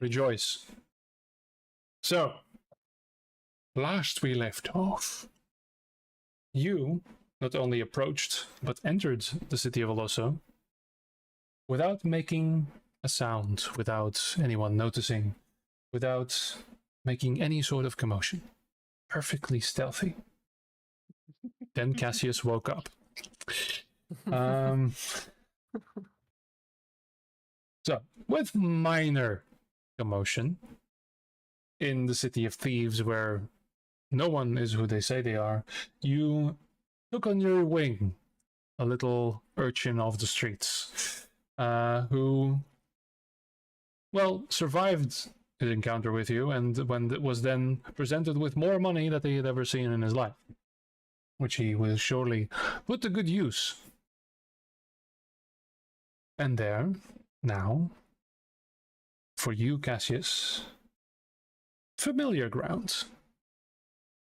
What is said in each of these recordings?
Rejoice. So, last we left off, you not only approached, but entered the city of Oloso without making a sound, without anyone noticing, without making any sort of commotion. Perfectly stealthy. Then Cassius woke up. So, with minor commotion in the city of Thieves, where no one is who they say they are, you took on your wing a little urchin of the streets who, well, survived his encounter with you and was then presented with more money that he had ever seen in his life, which he will surely put to good use. And there, now, for you, Cassius, familiar ground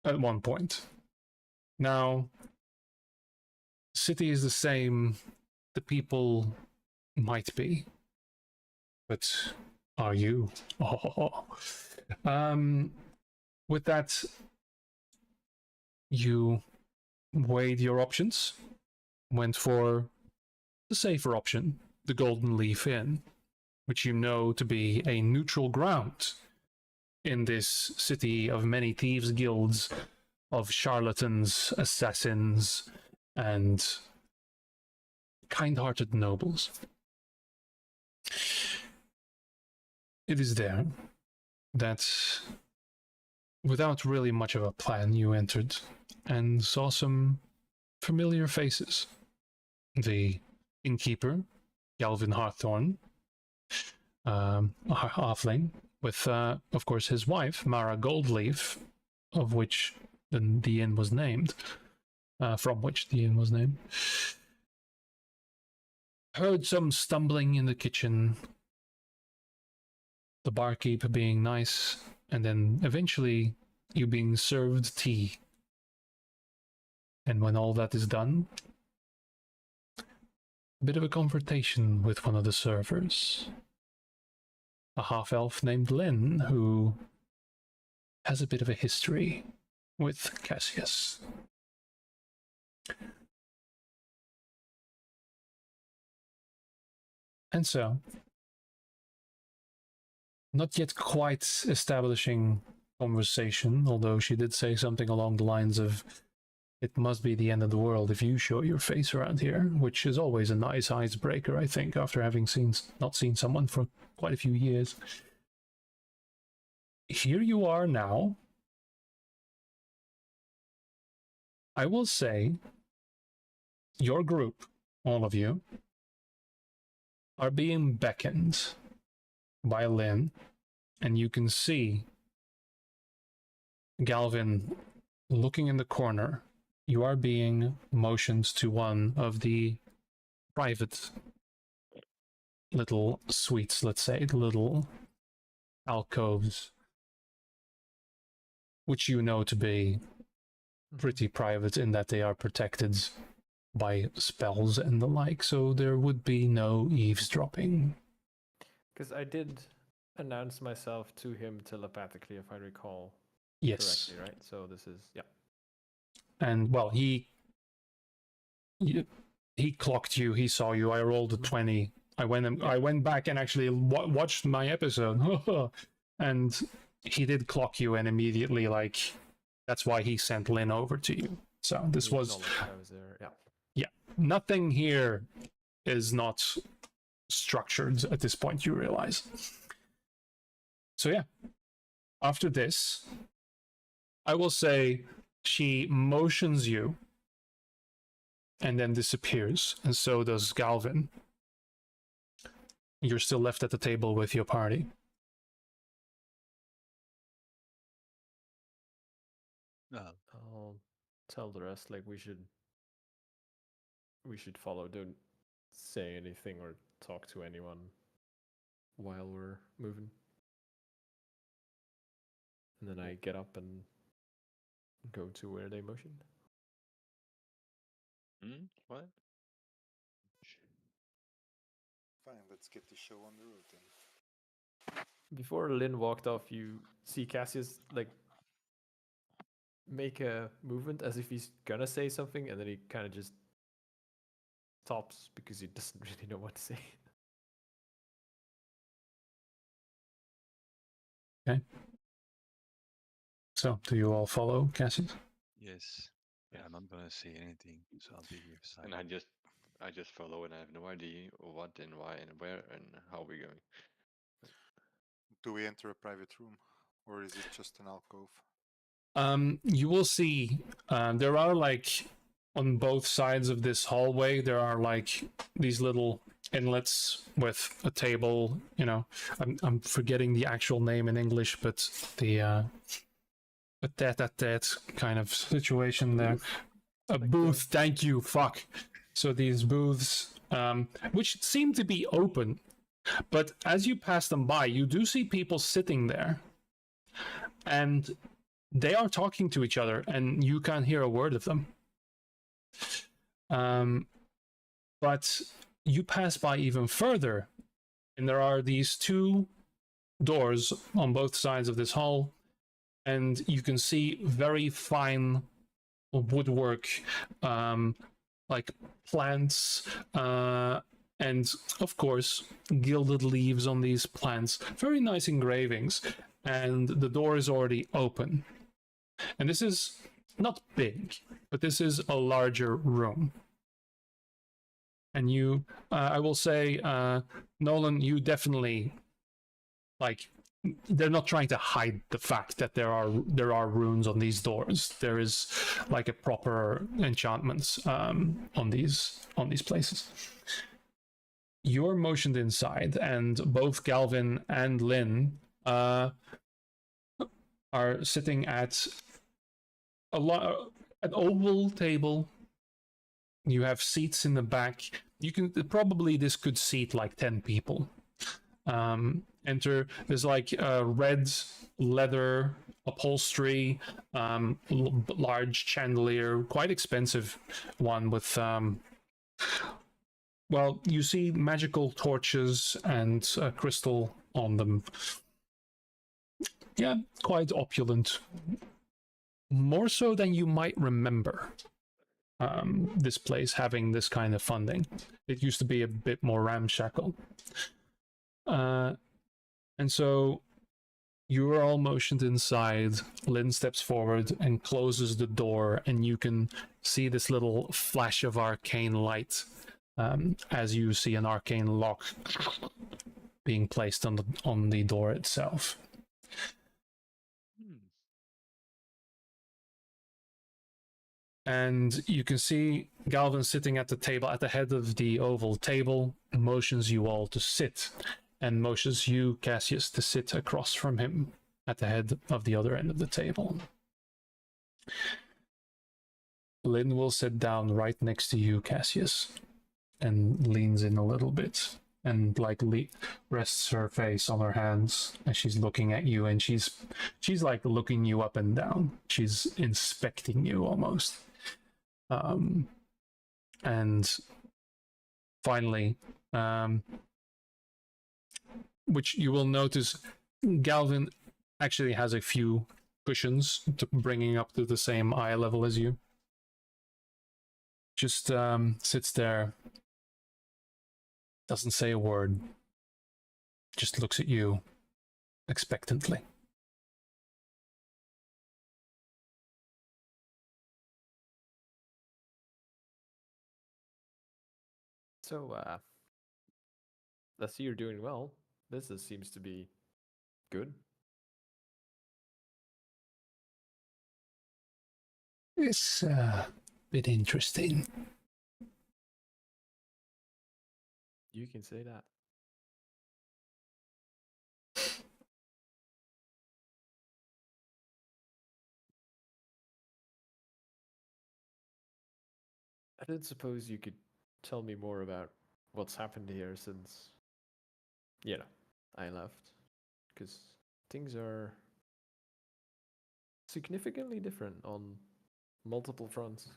at one point. Now, city is the same, the people might be, but are you? Oh. With that, you weighed your options, went for the safer option, the Golden Leaf Inn, which you know to be a neutral ground in this city of many thieves' guilds, of charlatans, assassins, and kind-hearted nobles. It is there that, without really much of a plan, you entered and saw some familiar faces. The innkeeper, Galvin Hawthorne, halfling, with, of course, his wife, Mara Goldleaf, of which the inn was named, from which the inn was named. Heard some stumbling in the kitchen, the barkeep being nice, and then eventually you being served tea. And when all that is done, a bit of a confrontation with one of the servers. A half-elf named Lynn, who has a bit of a history with Cassius. And so, not yet quite establishing conversation, although she did say something along the lines of, it must be the end of the world if you show your face around here, which is always a nice icebreaker, I think, after having not seen someone for quite a few years. Here you are now. I will say, your group, all of you, are being beckoned by Lynn, and you can see Galvin looking in the corner. You are being motioned to one of the private little suites, let's say, the little alcoves, which you know to be pretty private in that they are protected by spells and the like, so there would be no eavesdropping. Because I did announce myself to him telepathically, if I recall Yes. correctly, right? So this is, yeah. And, well, he clocked you, he saw you, I rolled a 20. I went back and actually watched my episode, and he did clock you, and immediately, like, that's why he sent Lynn over to you. So this was there. Yeah. Yeah, nothing here is not structured at this point, you realize. So yeah, after this, I will say she motions you and then disappears, and so does Galvin. You're still left at the table with your party. I'll tell the rest, like, we should follow. Don't say anything or talk to anyone while we're moving. And then I get up and go to where they motioned. What? Fine, let's get the show on the road then. Before Lynn walked off, you see Cassius like make a movement as if he's gonna say something, and then he kind of just stops because he doesn't really know what to say. Okay. So, do you all follow Cassius? Yes. Yeah, I'm not gonna say anything, so I'll be here And silent. I just follow, and I have no idea what and why and where and how we're going. Do we enter a private room, or is it just an alcove? You will see there are like on both sides of this hallway there are like these little inlets with a table. You know, I'm forgetting the actual name in English, but the a tete-a-tete kind of situation there. A booth. Thank you. Fuck. So these booths, which seem to be open, but as you pass them by, you do see people sitting there, and they are talking to each other, and you can't hear a word of them. But you pass by even further, and there are these two doors on both sides of this hall, and you can see very fine woodwork, like plants, and of course, gilded leaves on these plants. Very nice engravings, and the door is already open. And this is not big, but this is a larger room. And you, I will say, Nolan, you definitely, like, they're not trying to hide the fact that there are runes on these doors. There is like a proper enchantments on these places. You're motioned inside, and both Galvin and Lynn are sitting at an oval table. You have seats in the back. You can probably this could seat like 10 people. There's like red leather upholstery, large chandelier, quite expensive one with well, you see magical torches and crystal on them. Yeah, quite opulent. More so than you might remember. This place having this kind of funding. It used to be a bit more ramshackle. And so you are all motioned inside. Lynn steps forward and closes the door, and you can see this little flash of arcane light as you see an arcane lock being placed on the door itself. And you can see Galvin sitting at the table, at the head of the oval table, motions you all to sit, and motions you, Cassius, to sit across from him at the head of the other end of the table. Lynn will sit down right next to you, Cassius, and leans in a little bit, and like rests her face on her hands as she's looking at you, and she's like looking you up and down. She's inspecting you almost. And finally, which you will notice, Galvin actually has a few cushions to bringing up to the same eye level as you. Just sits there, doesn't say a word, just looks at you expectantly. So, I see you're doing well. Business seems to be good. It's a bit interesting. You can say that. I did suppose you could tell me more about what's happened here since, I left. Because things are significantly different on multiple fronts.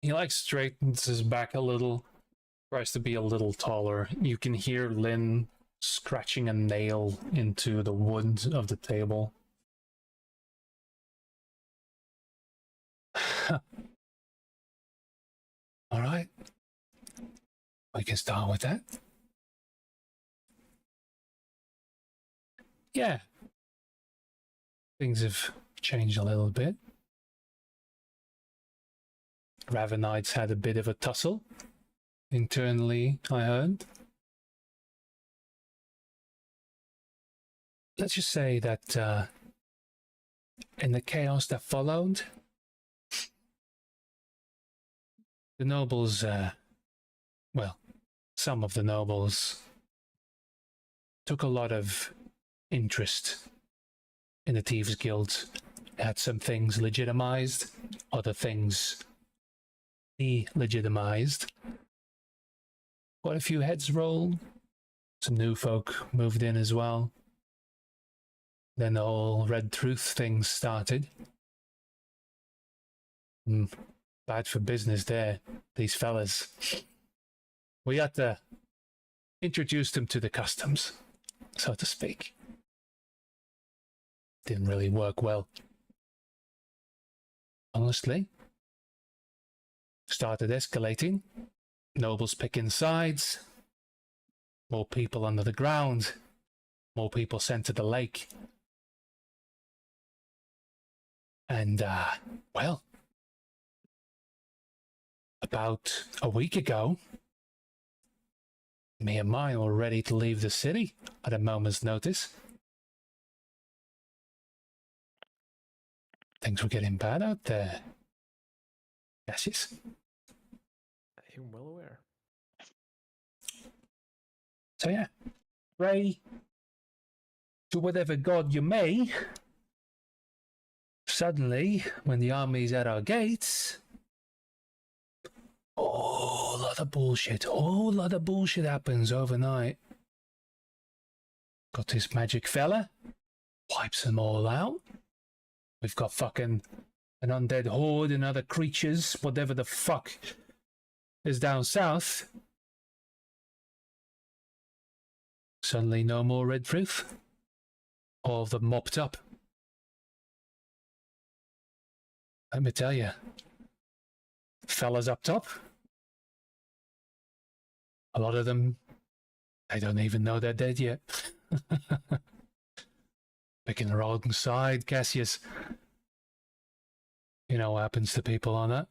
He like straightens his back a little, Tries to be a little taller. You can hear Lynn scratching a nail into the wood of the table. All right. We can start with that. Yeah. Things have changed a little bit. Ravenites had a bit of a tussle internally, I heard. Let's just say that in the chaos that followed, the nobles, well, some of the nobles took a lot of interest in the Thieves Guild. Had some things legitimized, other things delegitimized. Quite a few heads rolled. Some new folk moved in as well. Then the whole Red Truth thing started. Bad for business there, these fellas. We had to introduce them to the customs, so to speak. Didn't really work well. Honestly. Started escalating. Nobles picking sides. More people under the ground. More people sent to the lake. And, well, about a week ago, me and mine were ready to leave the city at a moment's notice. Things were getting bad out there. Yes. I am well aware. So yeah, pray to whatever god you may. Suddenly, when the army's at our gates, whole lot of bullshit happens overnight. Got this magic fella, wipes them all out. We've got fucking an undead horde and other creatures, whatever the fuck is down south. Suddenly no more Red Truth. All of them mopped up. Let me tell you, fellas up top, a lot of them, they don't even know they're dead yet. Picking the wrong side, Cassius. You know what happens to people on that?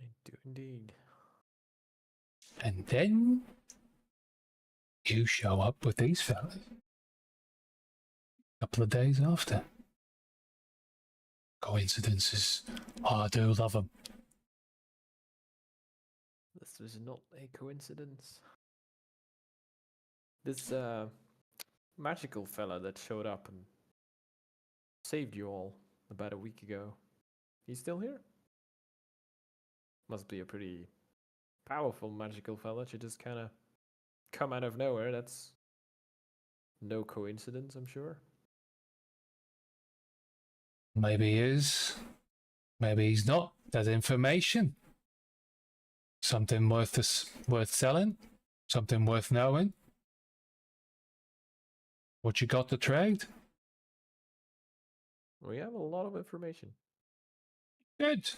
I do indeed. And then you show up with these fellas. A couple of days after. Coincidences. Oh, I do love them. This was not a coincidence. This magical fella that showed up and saved you all about a week ago. He's still here? Must be a pretty powerful magical fella to just kind of come out of nowhere. That's no coincidence, I'm sure. Maybe he is. Maybe he's not. There's information. Something worth selling. Something worth knowing. What you got to trade? We have a lot of information. Good.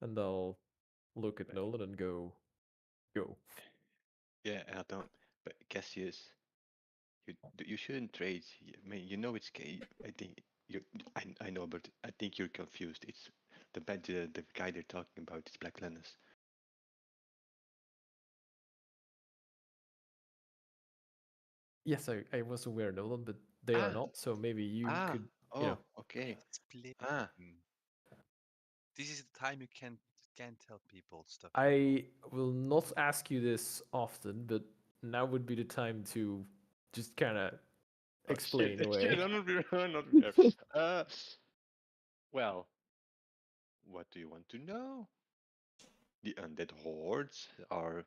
And I'll look at Nolan and go. Yeah, I don't. But Cassius, you shouldn't trade. I mean, you know it's gay. I think you. I know, but I think you're confused. It's the guy they're talking about is Black Lennis. Yes, I was aware, Nolan, but they are not. So maybe you could. Oh, okay. Explain. Ah, This is the time you can't tell people stuff. I will not ask you this often, but now would be the time to just kind of explain shit, away. no, not there. Well, what do you want to know? The undead hordes are.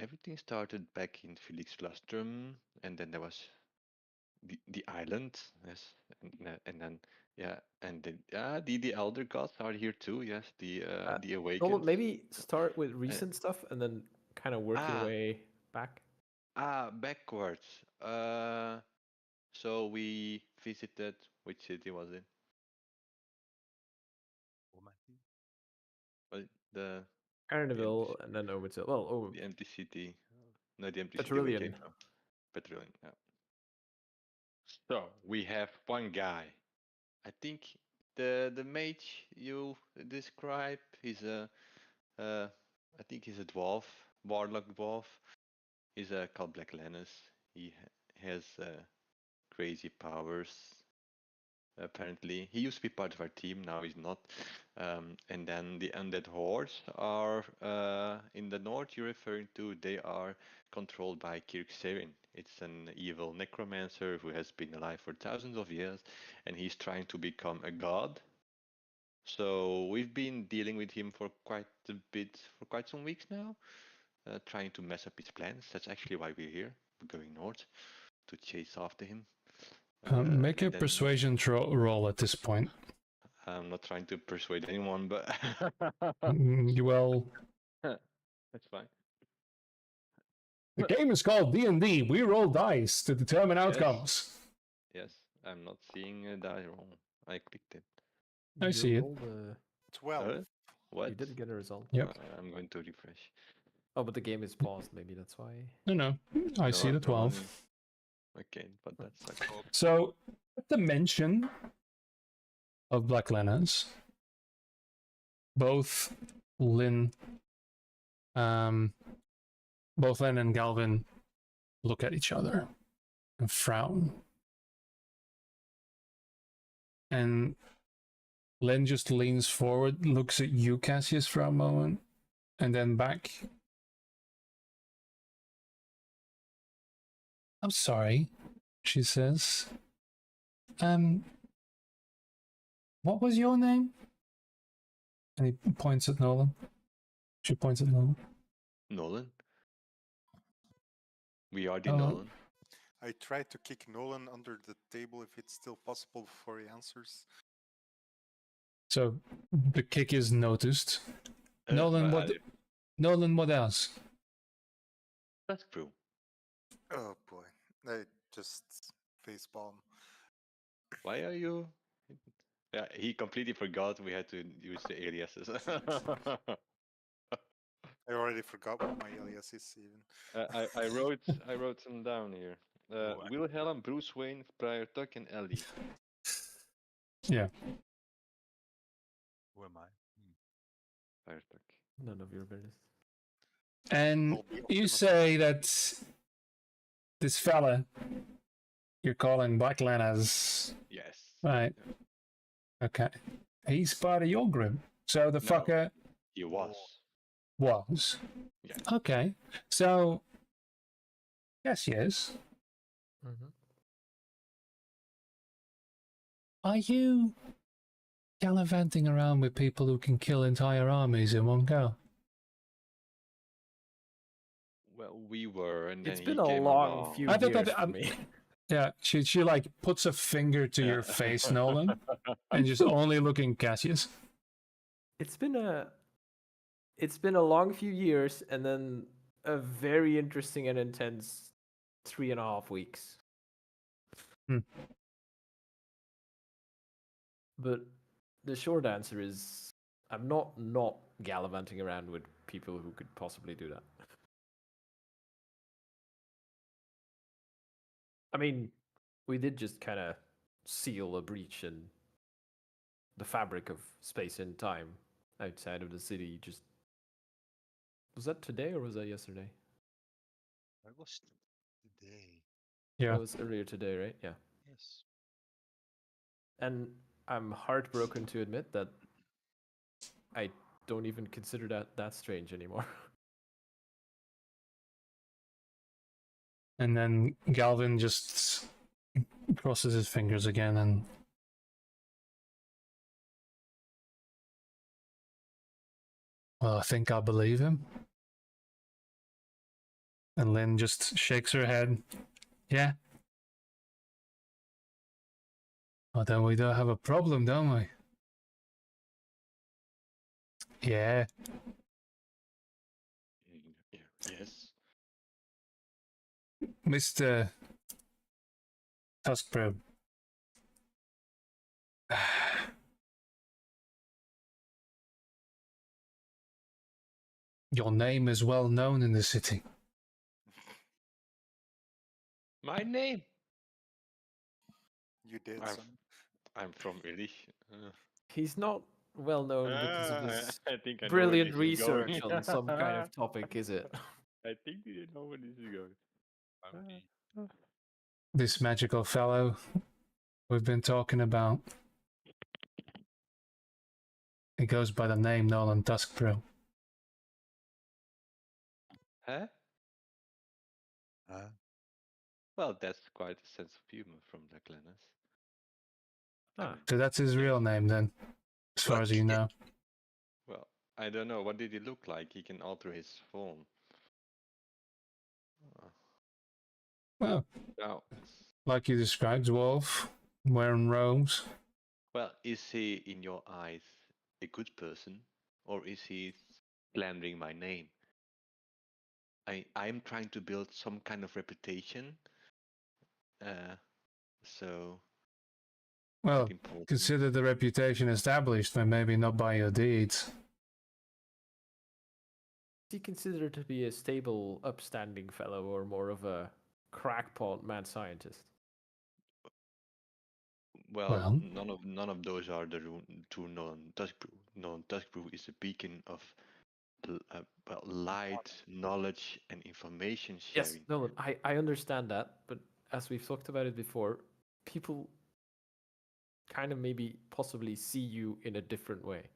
Everything started back in Felix Lustrum, and then there was the island, yes, and then Yeah, and the elder gods are here too. Yes, the Nolan, awakened. maybe start with recent stuff and then kind of work your ah way back. backwards. So we visited, which city was it? Woman. Was it the Carnival and then over to the empty city? No, the empty city we came Petrolian. from. Petroleum. Yeah. So we have one guy. I think the mage you describe is I think he's a dwarf, warlock dwarf. He's called Black Lannis. He has crazy powers. Apparently, he used to be part of our team. Now he's not. And then the undead hordes are in the north. You're referring to. They are controlled by Kirk Serin. It's an evil necromancer who has been alive for thousands of years, and he's trying to become a god. So we've been dealing with him for quite a bit, for quite some weeks now, trying to mess up his plans. That's actually why we're here. We're going north to chase after him. Make a and then persuasion roll at this point. I'm not trying to persuade anyone, but Well, that's fine. the game is called D&D. We roll dice to determine outcomes. Yes, I'm not seeing a die roll. I clicked it. I see it. 12. What? You did get a result. Yep. I'm going to refresh. Oh, but the game is paused. Maybe that's why. No, I see the 12. Okay, but that sucks. So, at the mention of Black Lannis, both Lynn and Galvin look at each other and frown. And Lynn just leans forward, looks at you, Cassius, for a moment, and then back. I'm sorry, she says. What was your name? And he points at Nolan. She points at Nolan. Nolan? We are the Oh. Nolan. I tried to kick Nolan under the table if it's still possible before he answers. So the kick is noticed. Nolan, but Nolan, what else? That's true. Oh boy. I just facepalm. Why are you? Yeah, he completely forgot we had to use the aliases. I already forgot what my alias is even. I wrote them down here. Wilhelm, Bruce Wayne, Prior Tuck, and Ellie. Yeah. Who am I? Prior Tuck. None of your business. And I'll be you Optimus. say that this fella you're calling Black Lannis, Yes. right? Okay. He's part of your group. So the No. fucker He was. was. Yeah. Okay. So, yes. Mm-hmm. Are you gallivanting around with people who can kill entire armies in one go? Well, we were, and then It's he been a came long along. few I thought years that- for me. Yeah, she like puts a finger to your face, Nolan, and just only looking Cassius. It's been a long few years, and then a very interesting and intense 3.5 weeks. Hmm. But the short answer is, I'm not gallivanting around with people who could possibly do that. I mean, we did just kind of seal a breach in the fabric of space and time outside of the city. Just was that today or was that yesterday? That was today. Yeah. That was earlier today, right? Yeah. Yes. And I'm heartbroken to admit that I don't even consider that strange anymore. And then Galvin just crosses his fingers again and well, I think I believe him. And Lynn just shakes her head. Yeah. Well, then we don't have a problem, don't we? Yeah. Yes. Mr. Tuskbro. Your name is well known in the city. My name. You did I've- some. I'm from Ilish. He's not well known because of his I think I know where brilliant this is going. research on some kind of topic, is it? I think you know where this is going. Bounty. This magical fellow we've been talking about. He goes by the name Nolan Tuskbro. Huh? Well, that's quite a sense of humor from the Glennis. Ah, So that's his real name then, as far as you know. Well, I don't know. What did he look like? He can alter his form. Well, Now, like you described, dwarf, wearing robes. well, is he in your eyes a good person, or is he slandering my name? I'm trying to build some kind of reputation. So Well, quite important. consider the reputation established, but maybe not by your deeds. is he considered to be a stable, upstanding fellow, or more of a crackpot mad scientist? Well, Well. none of those are the two non-Tuskbrew. Non-Tuskbrew is a beacon of well, light, knowledge, and information sharing. Yes, Nolan, I understand that, but as we've talked about it before, people kind of maybe possibly see you in a different way.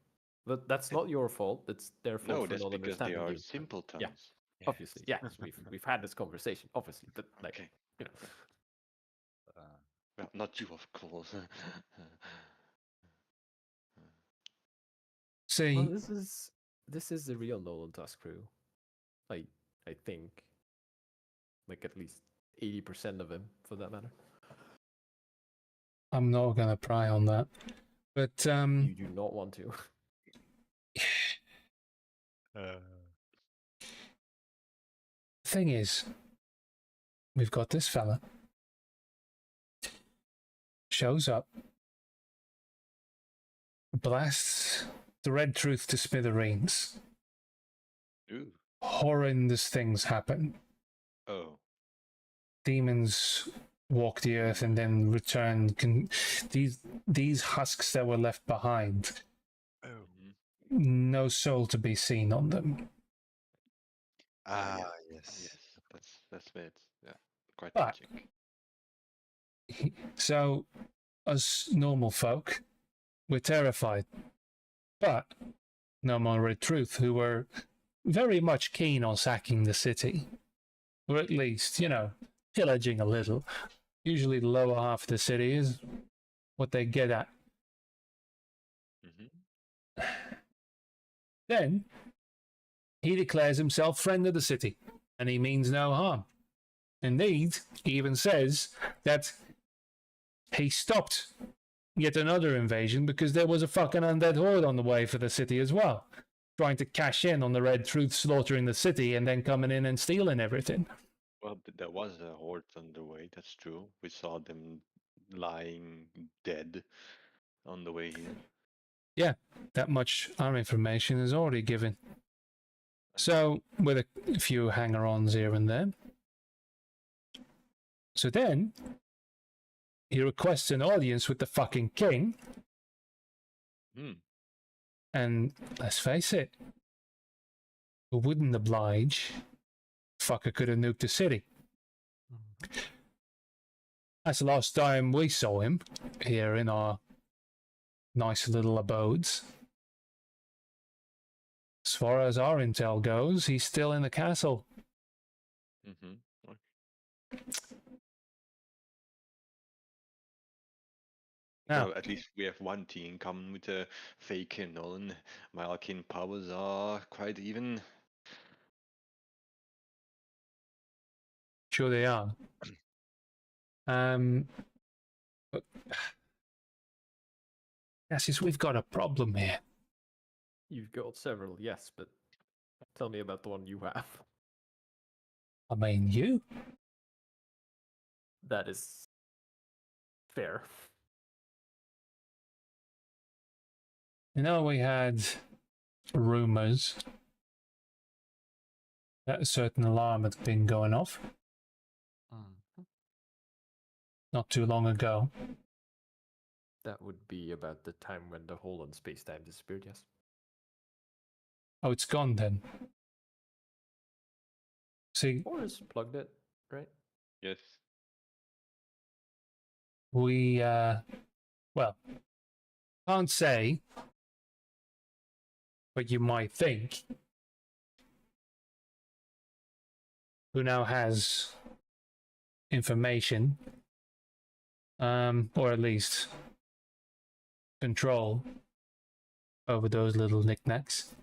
But that's not your fault. It's their fault No, for that's not because they understanding are you. simpletons. Obviously, yes, we've had this conversation, obviously, but like, Okay. you know, Well, not you, of course. See, well, this is the real Nolan Tusk crew. I think, like at least 80% of him, for that matter. I'm not gonna pry on that. But You do not want to. thing is, we've got this fella. Shows up, blasts the Red Truth to smithereens. Ooh. Horrendous things happen. Oh. Demons walk the earth and then return. These husks that were left behind, Mhm. no soul to be seen on them. Yes. That's it. Yeah, quite But- tragic. So, us normal folk, we're terrified. But no more Red Truth, who were very much keen on sacking the city, or at least, pillaging a little. Usually, the lower half of the city is what they get at. Mm-hmm. Then he declares himself friend of the city, and he means no harm. Indeed, he even says that he stopped yet another invasion because there was a fucking undead horde on the way for the city as well, trying to cash in on the Red Truth slaughtering the city and then coming in and stealing everything. Well, there was a horde on the way. That's true. We saw them lying dead on the way here. Yeah, that much our information is already given. So, with a few hanger-ons here and there. So then, he requests an audience with the fucking king. Hmm. And let's face it, who wouldn't oblige? Fucker could have nuked the city. That's the last time we saw him here in our nice little abodes. As far as our intel goes, he's still in the castle. Mm-hmm. Now, So at least we have one team coming with a fake Nolan. My arcane powers are quite even. sure they are. But Cassius, we've got a problem here. You've got several, yes, but tell me about the one you have. I mean, you? That is fair. You know, we had rumors that a certain alarm had been going off not too long ago. That would be about the time when the hole in space-time disappeared, yes. Oh, it's gone then. See, Boris plugged it, right? Yes. we, well, can't say, but you might think, who now has information, or at least control over those little knickknacks.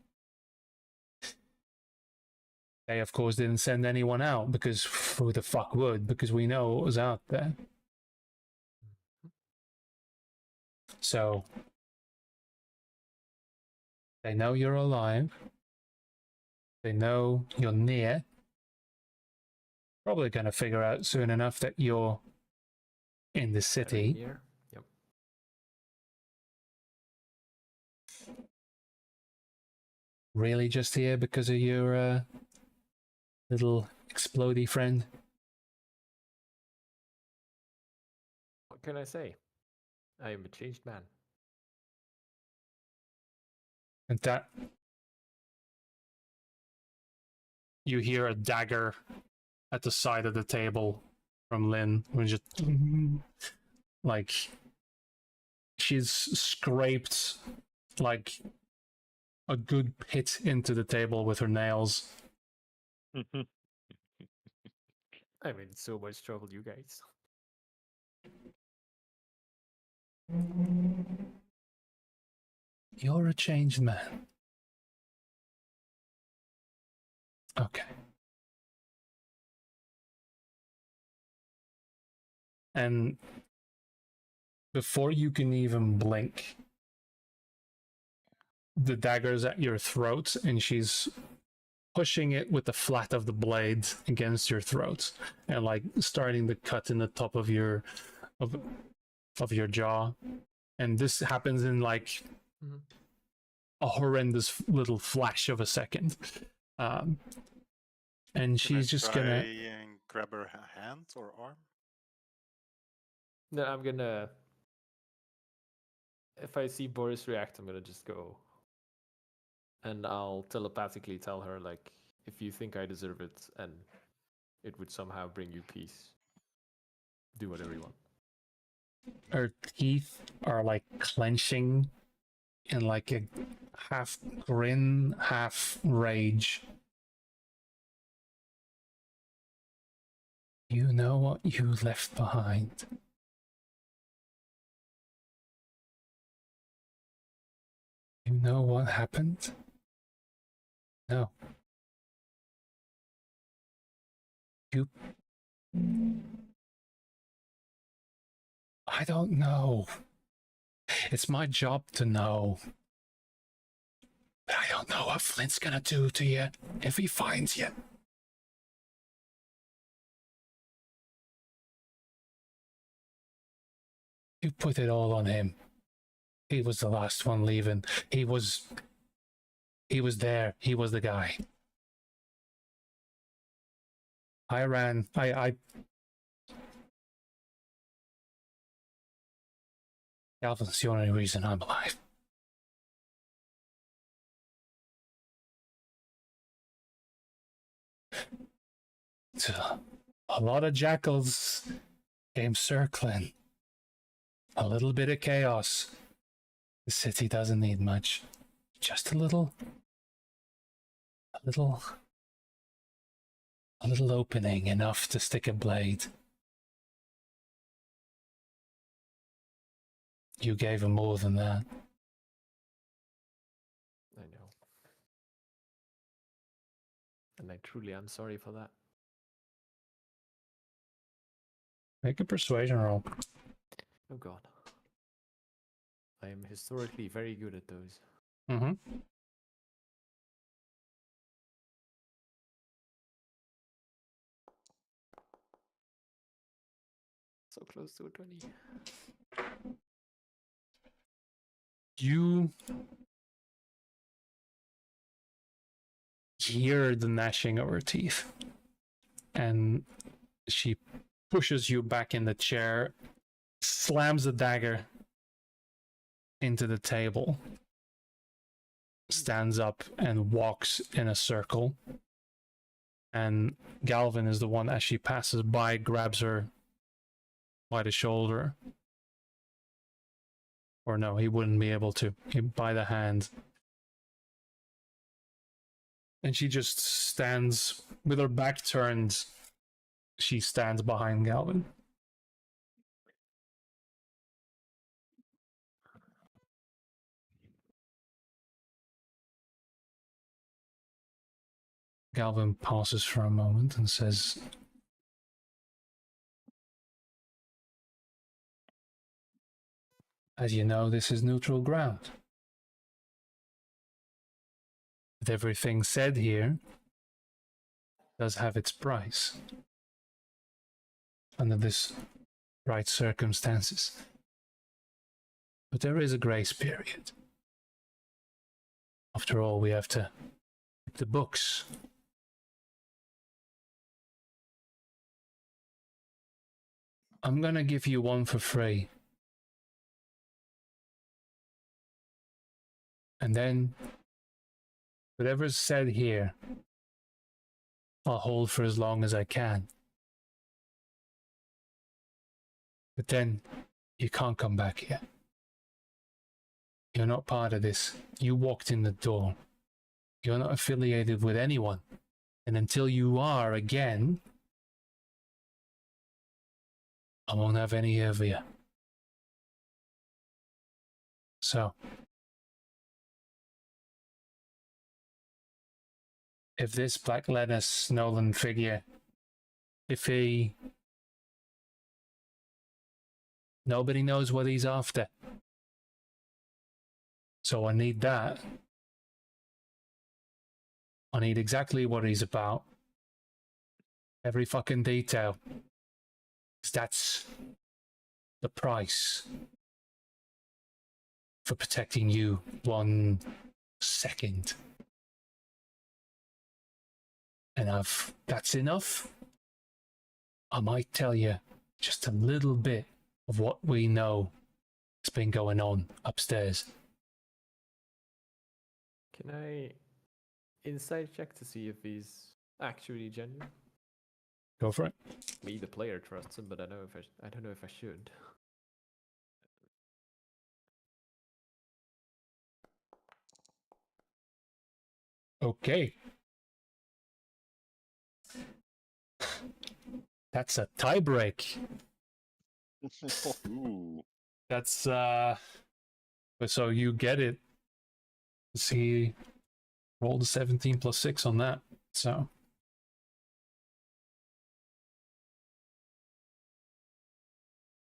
They, of course, didn't send anyone out because who the fuck would? Because we know what was out there. So they know you're alive. They know you're near. Probably going to figure out soon enough that you're in the Very city. near. Yep. Really just here because of your little explodey friend? What can I say? I am a changed man. And that you hear a dagger at the side of the table from Lynn, who just like she's scraped like a good pit into the table with her nails. I'm in so much trouble, you guys. You're a changed man. Okay. And before you can even blink, the dagger's at your throat, and she's pushing it with the flat of the blade against your throat, and like starting to cut in the top of your of your jaw. And this happens in like a horrendous little flash of a second. And Can I she's just gonna. try and grab her hand or arm? No, I'm gonna. If I see Boris react, I'm gonna just go. And I'll telepathically tell her, like, if you think I deserve it and it would somehow bring you peace, do whatever you want. Her teeth are like clenching in like a half grin, half rage. You know what you left behind. You know what happened? No. You. I don't know. It's my job to know. But I don't know what Flint's gonna do to you if he finds you. You put it all on him. He was the last one leaving. He was there. He was the guy. Calvin's the only reason I'm alive. So, a lot of jackals came circling. A little bit of chaos. The city doesn't need much. Just a little opening, enough to stick a blade. You gave him more than that. I know. And I truly am sorry for that. Make a persuasion roll. Oh god. I am historically very good at those. Mm-hmm. So close to a 20. You hear the gnashing of her teeth, and she pushes you back in the chair, slams the dagger into the table, stands up and walks in a circle. And Galvin is the one, as she passes by, grabs her by the shoulder. Or no, he wouldn't be able to. By the hand. And she just stands with her back turned. She stands behind Galvin. Galvin pauses for a moment and says, "As you know, this is neutral ground. But everything said here does have its price. Under this right circumstances. But there is a grace period. After all, we have to keep the books. I'm gonna give you one for free. And then, whatever's said here, I'll hold for as long as I can. But then, you can't come back here. You're not part of this. You walked in the door. You're not affiliated with anyone. And until you are again, I won't have any of you. So, if this Black Lennis Nolan figure, if he... Nobody knows what he's after. So I need that. I need exactly what he's about. Every fucking detail. 'Cause that's the price for protecting you 1 second. And if that's enough, I might tell you just a little bit of what we know has been going on upstairs. Can I insight check to see if he's actually genuine? Go for it. Me, the player, trusts him, but I don't know if I should. Okay. That's a tie break. Ooh. That's so you get it. See, rolled a 17 plus 6 on that.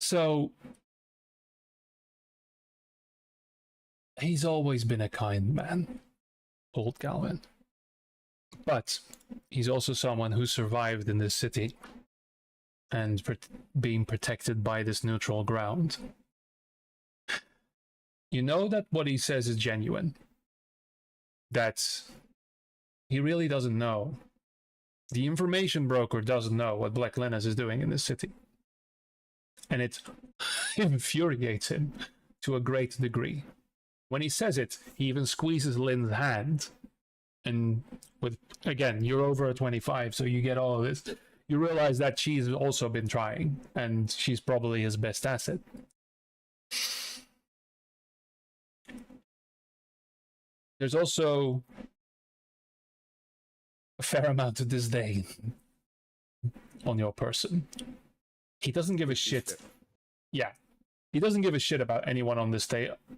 So he's always been a kind man, old Galvin. But he's also someone who survived in this city and being protected by this neutral ground. You know that what he says is genuine. That he really doesn't know. The information broker doesn't know what Black Lennis is doing in this city. And it infuriates him to a great degree. When he says it, he even squeezes Lynn's hand. And with, again, you're over a 25, so you get all of this. You realize that she's also been trying, and she's probably his best asset. There's also a fair amount of disdain on your person. He doesn't give a shit. Yeah, he doesn't give a shit about anyone on this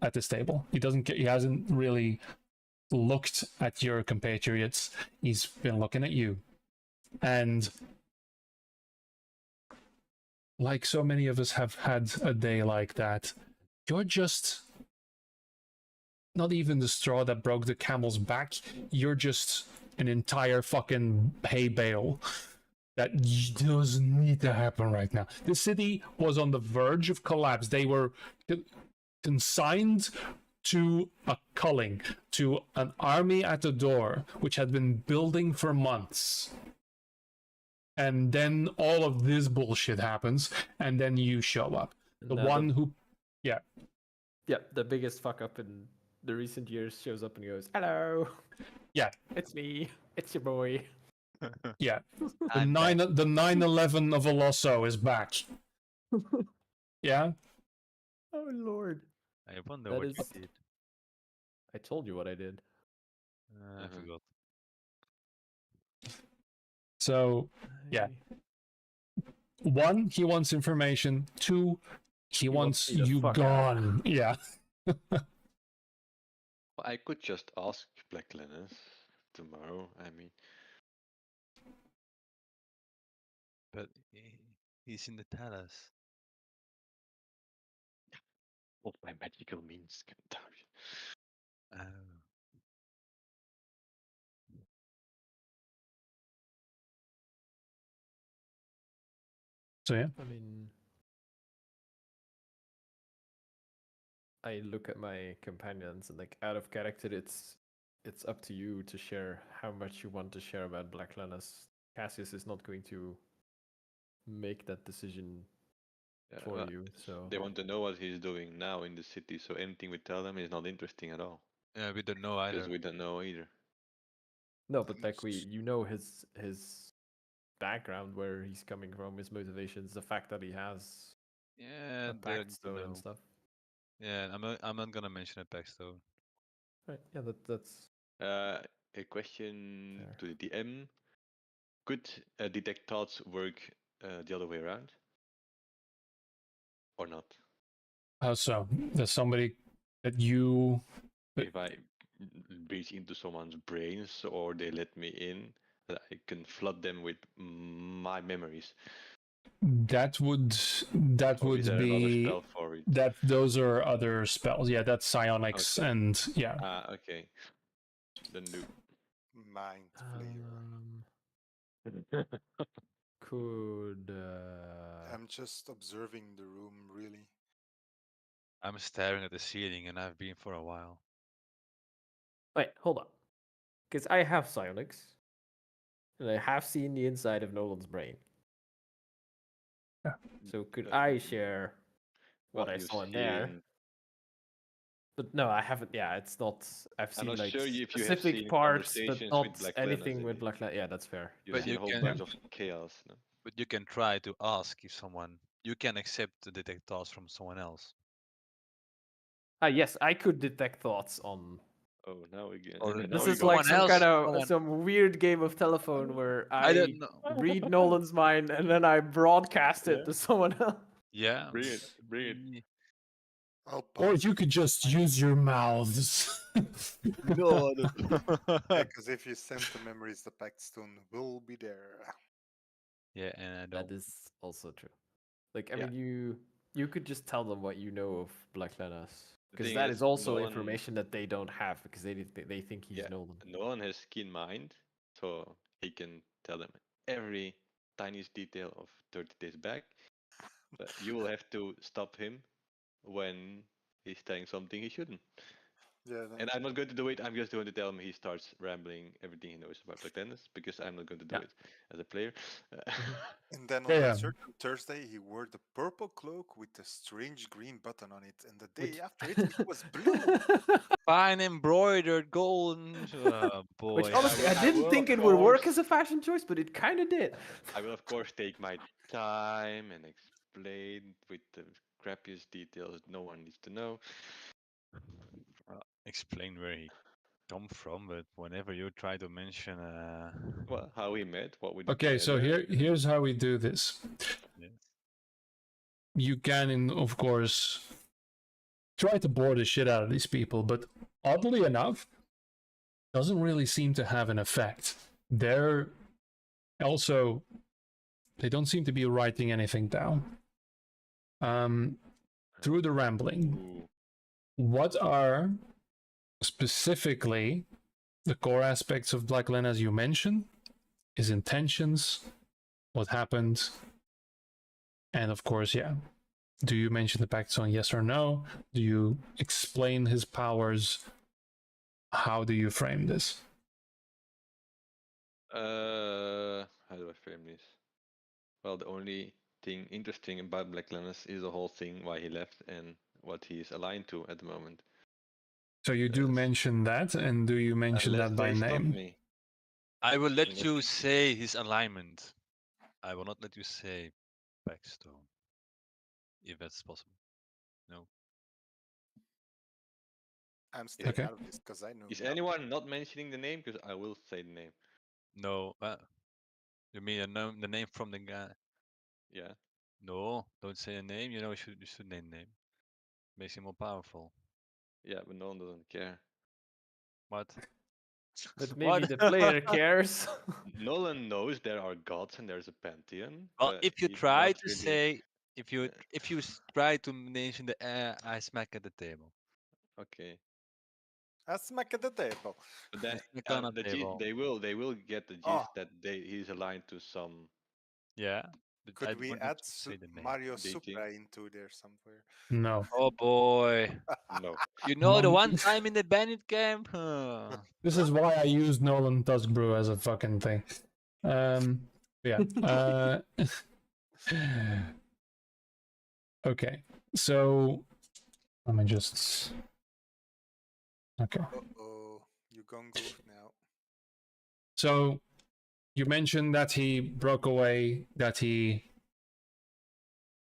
at this table. He hasn't really looked at your compatriots. He's been looking at you, and like so many of us have had a day like that, you're just not even the straw that broke the camel's back. You're just an entire fucking hay bale that doesn't need to happen right now. The city was on the verge of collapse. They were consigned to a culling, to an army at the door, which had been building for months. And then all of this bullshit happens, and then you show up. And The now one who, yeah, the biggest fuck up in the recent years shows up and goes, "Hello, yeah, it's me, it's your boy." yeah. The I'm back. 9/11 of Olosso is back. Yeah, Oh lord, I wonder that what is. you did. I told you what I did. I forgot. so Yeah. I- 1, he wants information. 2, he wants me the you fuck out. gone. Yeah. Well, I could just ask Black Linus tomorrow. I mean, But he's in the palace. what my magical means can tell you. Oh. So yeah. I mean, I look at my companions and like out of character, it's up to you to share how much you want to share about Black Lannis. Cassius is not going to make that decision Yeah, for well, you. So they want to know what he's doing now in the city, so anything we tell them is not interesting at all. Yeah, we don't know either. Because we don't know either. no, but like you know his background, where he's coming from, his motivations, the fact that he has Yeah, a they're pact stone and no. stuff. Yeah, I'm not gonna mention a backstone. Right? Yeah, that's A question Fair. to the DM. Could detect thoughts work the other way around? Or not? How so? There's somebody that you. But- If I reach into someone's brains or they let me in, that I can flood them with my memories. That would Or is there another be spell for it? that. Those are other spells. Yeah, that's psionics, Okay. and yeah. Ah, okay. Then do. Mind flayer. could. I'm just observing the room, really. I'm staring at the ceiling, and I've been for a while. Wait, hold on. Because I have psionics, and I have seen the inside of Nolan's brain. Yeah. So could Uh, I share what I you've saw in there? seen- But no, I haven't. Yeah, it's not. I've I'm seen not like sure if you have specific seen parts, but conversations not with Black anything Linus with in Black Light. Yeah, that's fair. You've But seen you a whole can- bunch of chaos. No? But you can try to ask if someone. You can accept the detect thoughts from someone else. Ah, yes, I could detect thoughts on. Oh, now again. Or now This we is go- like someone some kind else- of some weird game of telephone where I I don't know. read Nolan's mind and then I broadcast it Yeah. to someone else. Yeah. Bring it, bring it. Ye- I'll Or pause you could just use your mouths. No. because if you send the memories, the pact stone will be there. Yeah, and I don't. That is also true. Like, I Yeah. mean, you could just tell them what you know of Black Lannis, The because thing that is, is also Nolan- information that they don't have because they think he's Yeah. Nolan. No one has keen mind, so he can tell them every tiniest detail of 30 days back. But you will have to stop him when he's saying something he shouldn't. Yeah, And I'm not going to do it. I'm just going to tell him he starts rambling everything he knows about Black Tennis because I'm not going to do Yeah. it as a player. and then on Yeah, that yeah. certain Thursday, he wore the purple cloak with the strange green button on it, and the day Which- after it, it was blue. Fine embroidered golden. Oh boy. Which honestly, will- I I didn't will, think of it would work course. as a fashion choice, but it kind of did. I will, of course, take my time and explain with the crappiest details no one needs to know. Explain where he come from, but whenever you try to mention Well, how we met, what we did Okay, so together. here's how we do this. yes. You can, of course, try to bore the shit out of these people, but oddly enough, doesn't really seem to have an effect. They're also, they don't seem to be writing anything down. Through the rambling, Ooh, what are specifically, the core aspects of Black Lin, as you mentioned, his intentions, what happened, and of course, yeah. Do you mention the Pact Stone, yes or no? Do you explain his powers? How do you frame this? How do I frame this? Well, the only thing interesting about Black Lannis is the whole thing why he left and what he is aligned to at the moment. So you do Yes. mention that, and do you mention Unless that by they stop name? me. I will let Unless- you say his alignment. I will not let you say Backstone. If that's possible. No. I'm staying Okay. out of this because I know. Is nothing. anyone not mentioning the name? Because I will say the name. No. You mean the name from the guy? Yeah. No, don't say a name. You know, you should name name. Makes him more powerful. Yeah, but no one doesn't care. What? But What? maybe the player cares. Nolan knows there are gods and there's a pantheon. Well, but if you he's try not to really- say, if you try to mention the I smack at the table. Okay. I smack at the table. But then Smack on the table. they will get the gist Oh. that he's aligned to some. Yeah. But I Could we want you add to say the name. Mario They Supra into there somewhere? No. Oh boy. No. You know the Mon- one time in the bandit camp? Huh. This is why I used Nolan Tusk Brew as a fucking thing. Yeah. Okay. So let me just. Okay. Uh-oh. You gone goof now. So you mentioned that he broke away, that he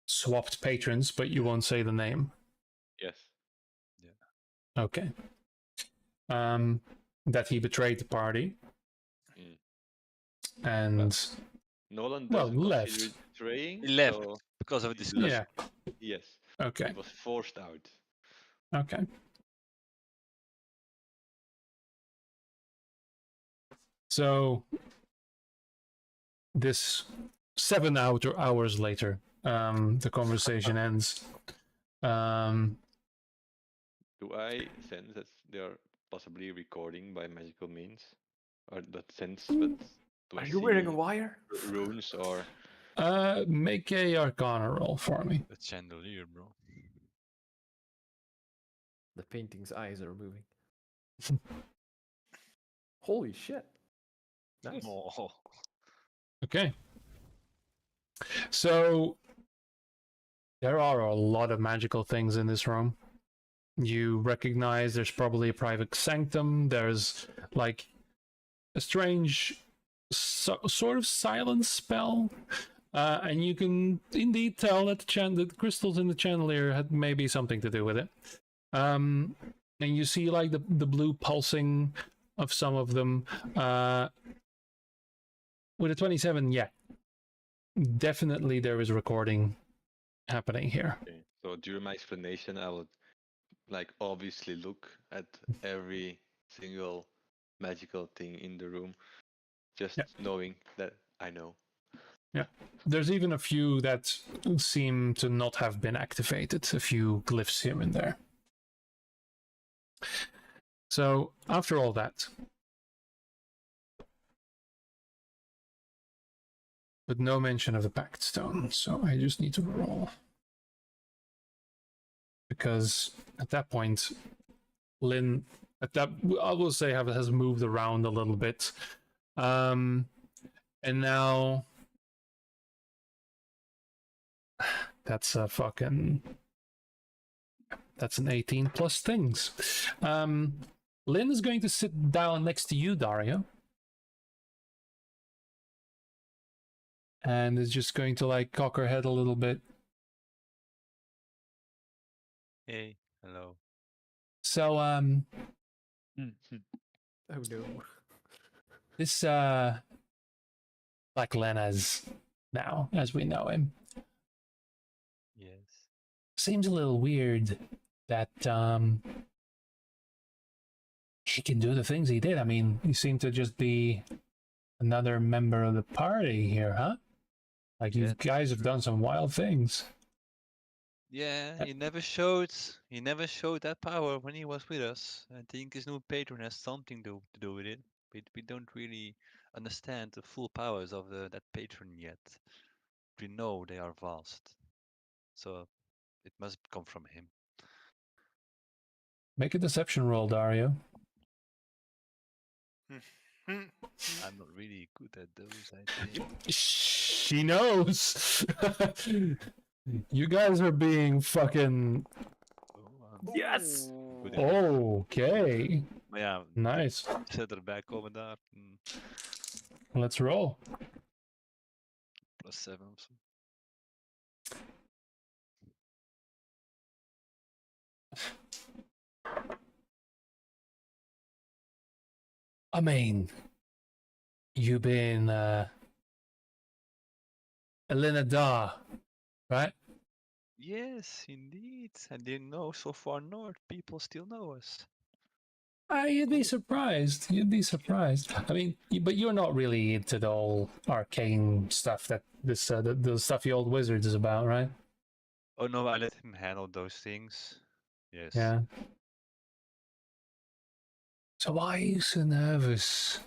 swapped patrons, but you won't say the name. Yes. Okay. That he betrayed the party. Mm. And Nolan Well, doesn't left. consider it betraying. He left So because of a he discussion. yeah. yes. Okay. He was forced out. Okay. So this 7 hours later, the conversation ends. Do I sense that they are possibly recording by magical means? Or that sense, but do I Are you wearing a see wire? runes or Make a Arcana roll for me. The chandelier, bro. The painting's eyes are moving. Holy shit. Nice. Oh. Okay. So there are a lot of magical things in this room. You recognize there's probably a private sanctum. There's like a strange sort of silence spell. And you can indeed tell that the crystals in the chandelier had maybe something to do with it. And you see like the blue pulsing of some of them. With a 27, yeah. Definitely there is recording happening here. okay. So during my explanation I would like obviously look at every single magical thing in the room. Just Yeah. knowing that I know. There's even a few that seem to not have been activated, a few glyphs here and there. So, after all that, but no mention of the Pact Stone, so I just need to roll. Because at that point, Lynn, I will say, has moved around a little bit. And now that's a fucking... That's an 18 plus things. Lynn is going to sit down next to you, Dario. And is just going to like cock her head a little bit. Hey, hello. So, Oh no. this Black Lena's now, as we know him, Yes. seems a little weird that he can do the things he did. I mean, he seemed to just be another member of the party here, huh? Like, you Yeah, guys have done some wild things. Yeah, he never showed that power when he was with us. I think his new patron has something to do with it. We don't really understand the full powers of that patron yet. We know they are vast, so it must come from him. Make a deception roll, Dario. I'm not really good at those, I think. She knows. You guys are being fucking Yes! Good enough. okay. Maar ja, Nice. zet erbij komen daar. Let's roll. +7 of zo. I mean, you've been Elena Da, right? Yes, indeed. I didn't know so far north people still know us. You'd be surprised. You'd be surprised. I mean, but you're not really into the whole arcane stuff that this the stuff the old wizards is about, right? Oh no, I let him handle those things. Yes. Yeah. So why are you so nervous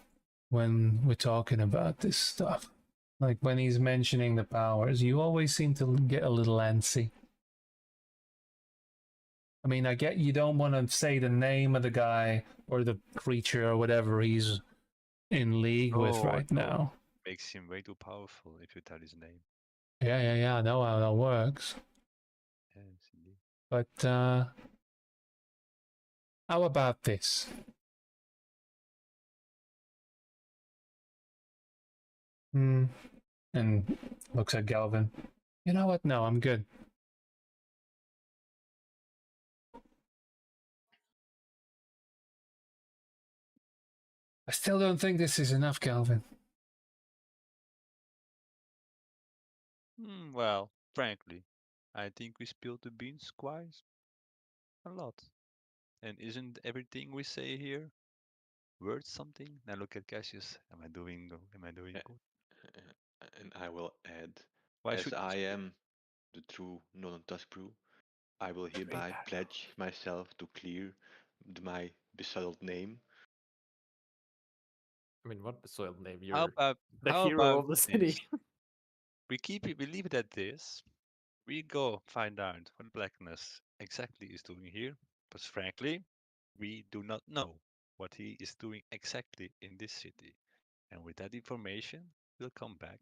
when we're talking about this stuff? Like when he's mentioning the powers, you always seem to get a little antsy. I mean, I get you don't want to say the name of the guy or the creature or whatever he's in league with right now. Makes him way too powerful if you tell his name. Yeah, I know how that works. Yes, indeed. But how about this? And looks at Galvin. You know what? No, I'm good. I still don't think this is enough, Galvin. Well, frankly, I think we spilled the beans quite a lot. And isn't everything we say here worth something? Now look at Cassius. Am I doing good? And I will add, Why as should I am the true non-tusk brew, I will hereby pledge myself to clear my besoiled name. I mean, what soiled name? how You're about the how hero about of the city. this? We leave it at this. We go find out what Blackness exactly is doing here, but frankly, we do not know what he is doing exactly in this city. And with that information, we'll come back,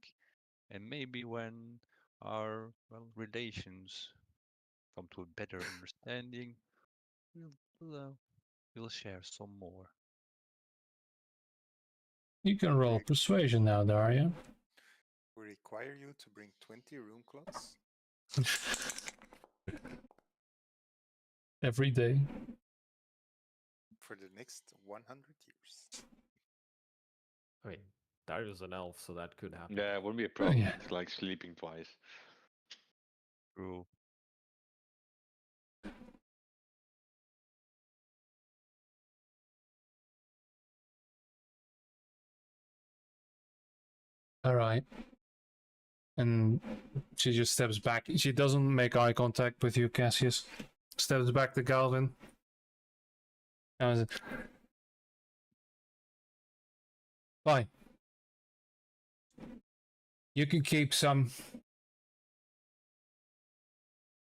and maybe when our relations come to a better understanding, we'll share some more. You can roll persuasion now, Dario. We require you to bring 20 room cloths Every day. for the next 100 years. I mean, Dario's an elf, so that could happen. Yeah, it wouldn't be a problem. yeah. It's like sleeping twice. True. All right. And she just steps back. She doesn't make eye contact with you, Cassius. Steps back to Galvin. Fine. You can keep some.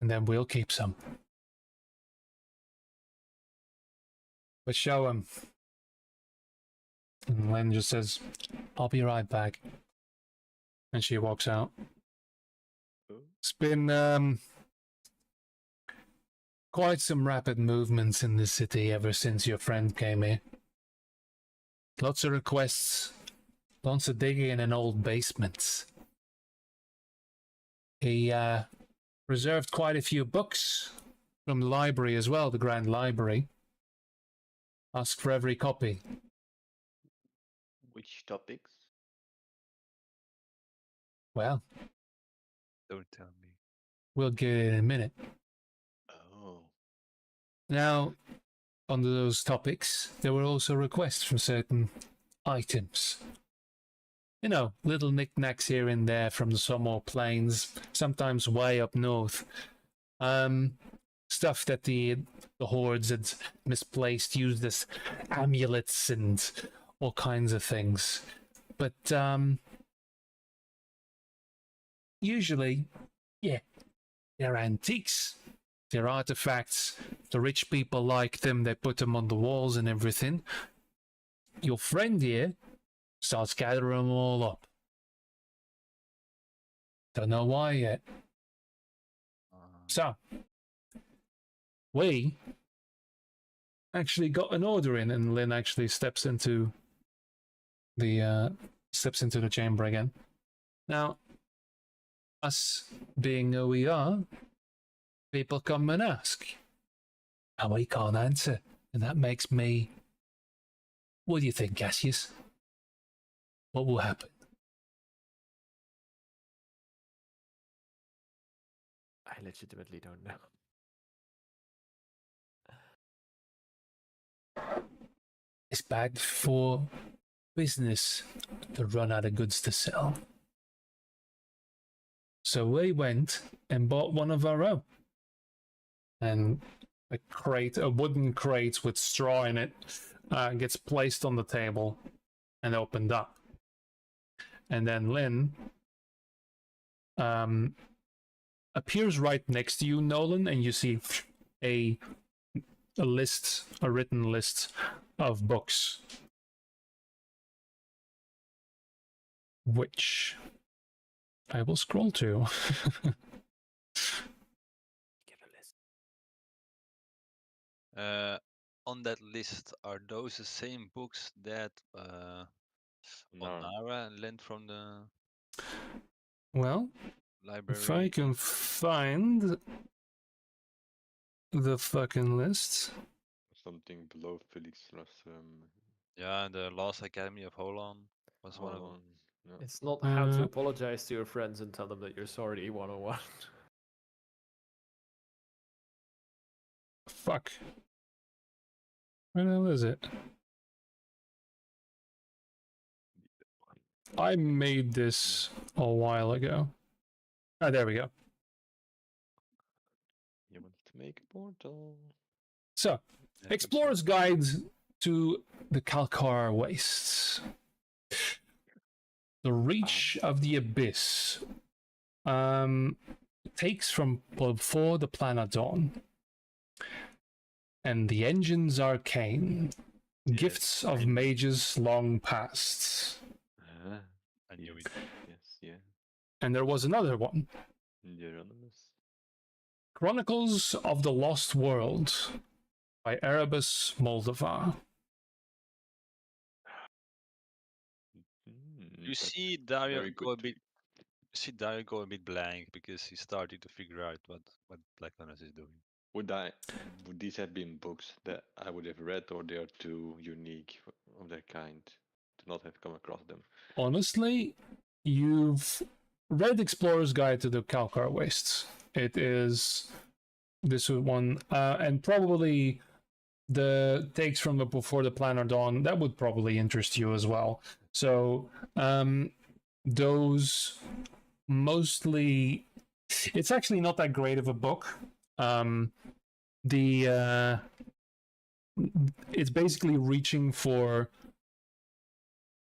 And then we'll keep some. But show him. And Len just says, I'll be right back. And she walks out. It's been quite some rapid movements in the city ever since your friend came here. Lots of requests, lots of digging in old basements. He preserved quite a few books from the library as well, the Grand Library. Asked for every copy. Which topics? Well, Don't tell me. we'll get it in a minute. Oh. Now, under those topics, there were also requests for certain items. You know, little knickknacks here and there from the Somor Plains, sometimes way up north, Stuff that the hordes had misplaced, used as amulets and all kinds of things. But usually, yeah, they're antiques. They're artifacts. The rich people like them. They put them on the walls and everything. Your friend here starts gathering them all up. Don't know why yet. So, we actually got an order in, and Lynn actually steps into the chamber again. Now, us being who we are, people come and ask, and we can't answer, and that makes me. What do you think, Cassius? What will happen? I legitimately don't know. It's bad for business to run out of goods to sell. So we went and bought one of our own. And a wooden crate with straw in it, gets placed on the table and opened up. And then Lynn appears right next to you, Nolan, and you see a written list of books, which I will scroll to. Give a list. On that list, are those the same books that Onara lent from the Well, library? if I can find the fucking list. Something below Felix last Yeah, the Lost Academy of Holon was one of them. no. It's not how to Uh, apologize to your friends and tell them that you're sorry 101. Fuck. Where the hell is it? I made this a while ago. Ah, there we go. You want to make a portal? So, Yeah, Explorer's Guide to the Kalkar Wastes. The Reach of the Abyss. Takes from before the planet dawn. And the Engines Arcane. Gifts of mages long past. I knew it. Yes, yeah. And there was another one. Euronymous. Chronicles of the Lost World by Erebus Moldovar. You see Dario very go a good. bit. See Dario go a bit blank because he's starting to figure out what Blackness is doing. Would these have been books that I would have read, or they are too unique of their kind to not have come across them? Honestly, you've read Explorer's Guide to the Kalkar Wastes. It is this one, and probably the takes from the Before the Planet Dawn, that would probably interest you as well. So, those mostly, it's actually not that great of a book. It's basically reaching for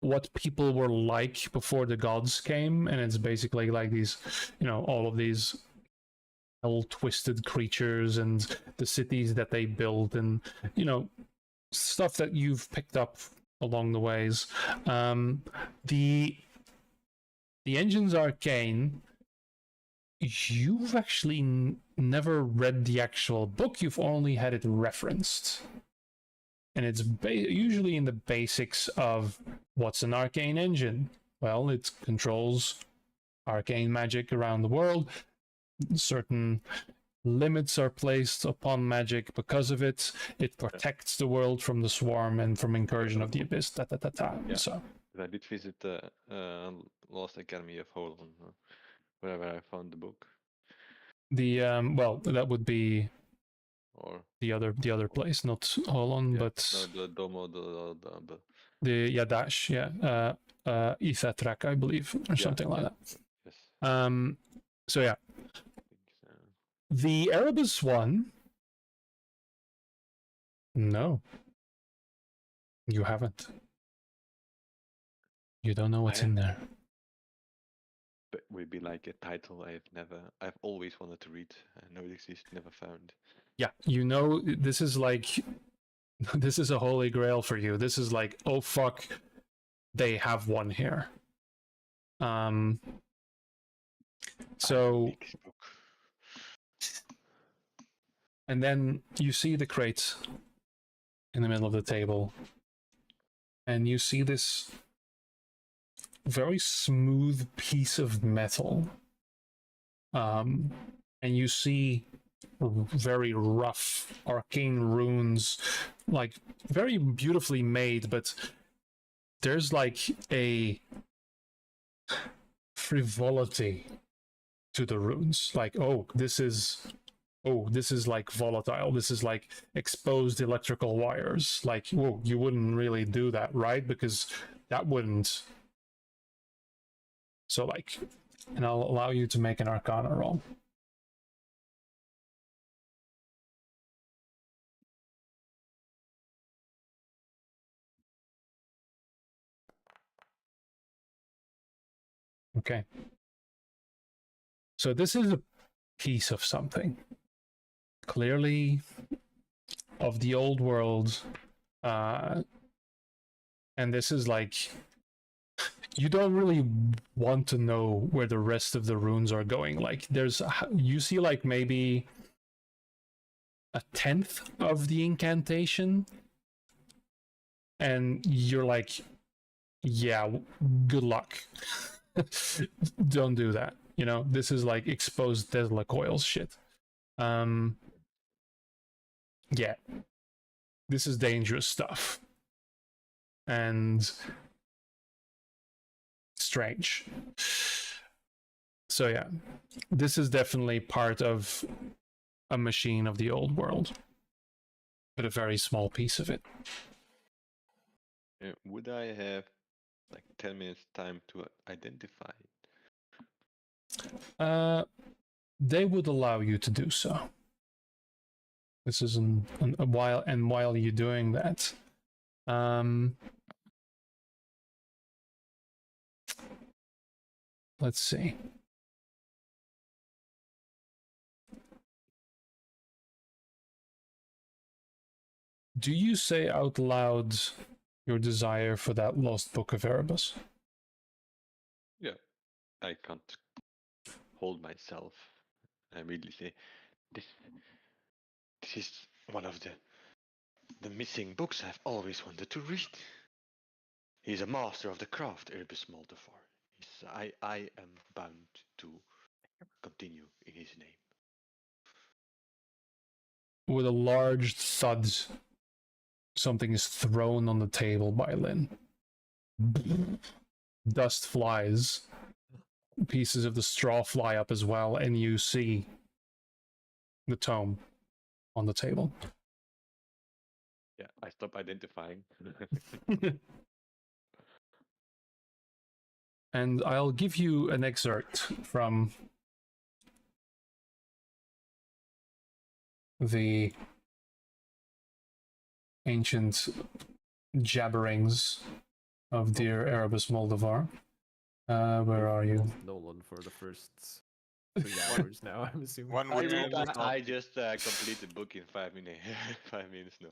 what people were like before the gods came, and it's basically like these, all of these twisted creatures and the cities that they built, and stuff that you've picked up along the ways. The Engines Arcane, you've actually never read the actual book. You've only had it referenced, and it's usually in the basics of what's an arcane engine. Well, it controls arcane magic around the world. Certain limits are placed upon magic because of it. It protects the world from the swarm and from incursion of the abyss. Yeah. So I did visit the Lost Academy of Holon, wherever I found the book. the that would be Or the other place, not Holon, but no, the Domo, the Yadash, Ithatrak, I believe, or something like that. Yes. So yeah, The Erebus one. No. You haven't. You don't know what's in there. But would be like a title I've always wanted to read. I know it exists, never found. Yeah, you know, this is like, this is a holy grail for you. This is like, oh fuck, they have one here. So, Big book. and then you see the crate in the middle of the table, and you see this very smooth piece of metal. And you see very rough arcane runes, like very beautifully made, but there's like a frivolity to the runes. Like, this is like volatile. This is like exposed electrical wires. Like, whoa, you wouldn't really do that, right? Because that wouldn't. So like, and I'll allow you to make an Arcana roll. Okay. So this is a piece of something. Clearly of the old world. And this is like, you don't really want to know where the rest of the runes are going. Like you see like maybe 1/10 of the incantation, and you're like, yeah, good luck. Don't do that. You know, this is like exposed Tesla coils shit. Yeah, this is dangerous stuff. And strange. So yeah, this is definitely part of a machine of the old world, but a very small piece of it. Would I have like 10 minutes time to identify it? They would allow you to do so. This is a while, and while you're doing that, let's see. Do you say out loud your desire for that lost book of Erebus? Yeah, I can't hold myself. I immediately say, this is one of the missing books I've always wanted to read. He's a master of the craft, Erebus Moldavar. I am bound to continue in his name. With a large thud, something is thrown on the table by Lynn. Dust flies. Pieces of the straw fly up as well, and you see the tome on the table. Yeah, I stop identifying. And I'll give you an excerpt from the ancient jabberings of dear Erebus Moldavar. Where are you? Nolan for the first 3 hours now, I'm assuming. One would almost I just completed the book in 5 minutes. 5 minutes, no.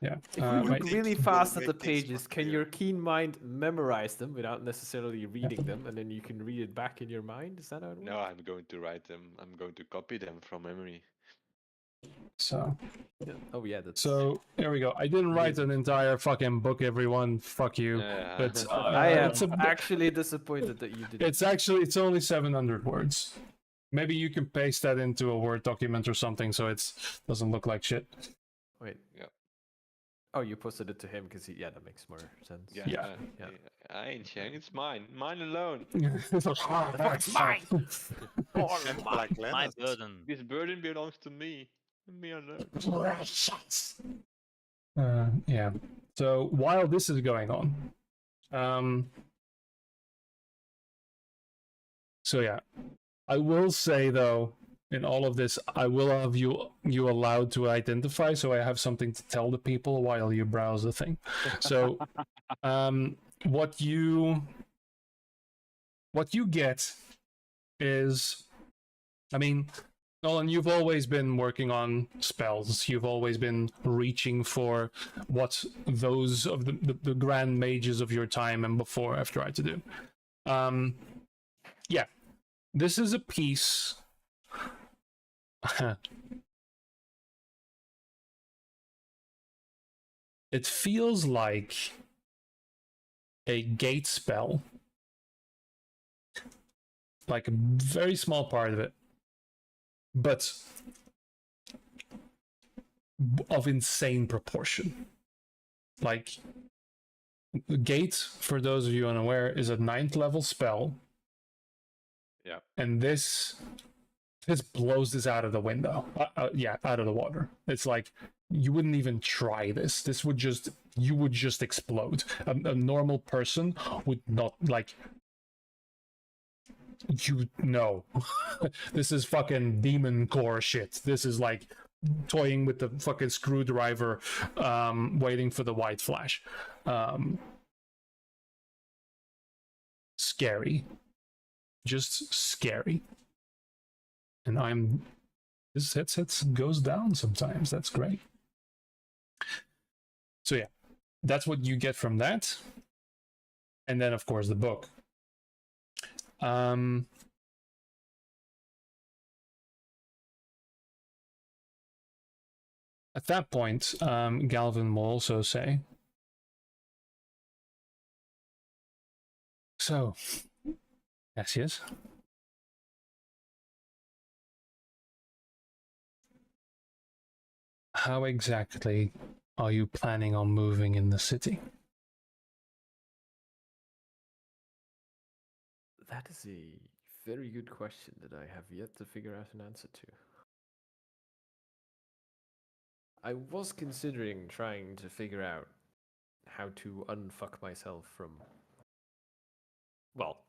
Yeah. If we I look think really you will fast at make the things pages, more can clear. your keen mind memorize them without necessarily reading them, and then you can read it back in your mind? Is that how it works? No, I'm going to write them. I'm going to copy them from memory. So Yeah. Oh yeah, that's. So there we go. I didn't write an entire fucking book, everyone. Fuck you. Yeah. But I am it's a, actually disappointed that you didn't. it's only 700 words. Maybe you can paste that into a Word document or something, so it doesn't look like shit. Wait. Yeah. Oh, you posted it to him because yeah, that makes more sense. Yeah, Yeah. Yeah. I ain't sharing. It's mine. Mine alone. It's mine. And Black My Leonard. burden. This burden belongs to me. Me alone. Yeah. So while this is going on, so yeah, I will say though, in all of this, I will have you allowed to identify, so I have something to tell the people while you browse the thing. So, what you get is, I mean, Nolan, you've always been working on spells. You've always been reaching for what those of the grand mages of your time and before have tried to do. Yeah, this is a piece. It feels like a gate spell, like a very small part of it, but of insane proportion. Like, the gate, for those of you unaware, is a 9th level spell. Yeah. And this blows this out of the window. Out of the water. It's like, you wouldn't even try this. You would just explode. A normal person would not, like, you know. This is fucking demon core shit. This is like toying with the fucking screwdriver, waiting for the white flash. Scary. Just scary. And this headset goes down sometimes. That's great. So yeah, that's what you get from that. And then, of course, the book. At that point, Galvin will also say, so, yes. How exactly are you planning on moving in the city? That is a very good question that I have yet to figure out an answer to. I was considering trying to figure out how to unfuck myself from, well,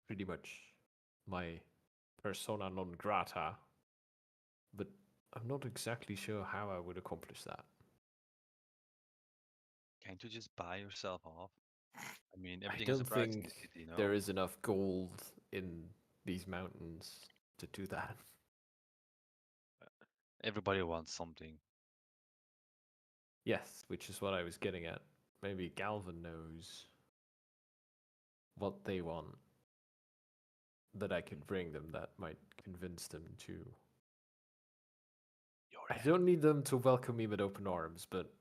pretty much my persona non grata, but I'm not exactly sure how I would accomplish that. Can't you just buy yourself off? I mean, I everything has a don't price in the think city, no? there is enough gold in these mountains to do that. Everybody wants something. Yes, which is what I was getting at. Maybe Galvin knows what they want that I could bring them that might convince them to. I don't need them to welcome me with open arms, but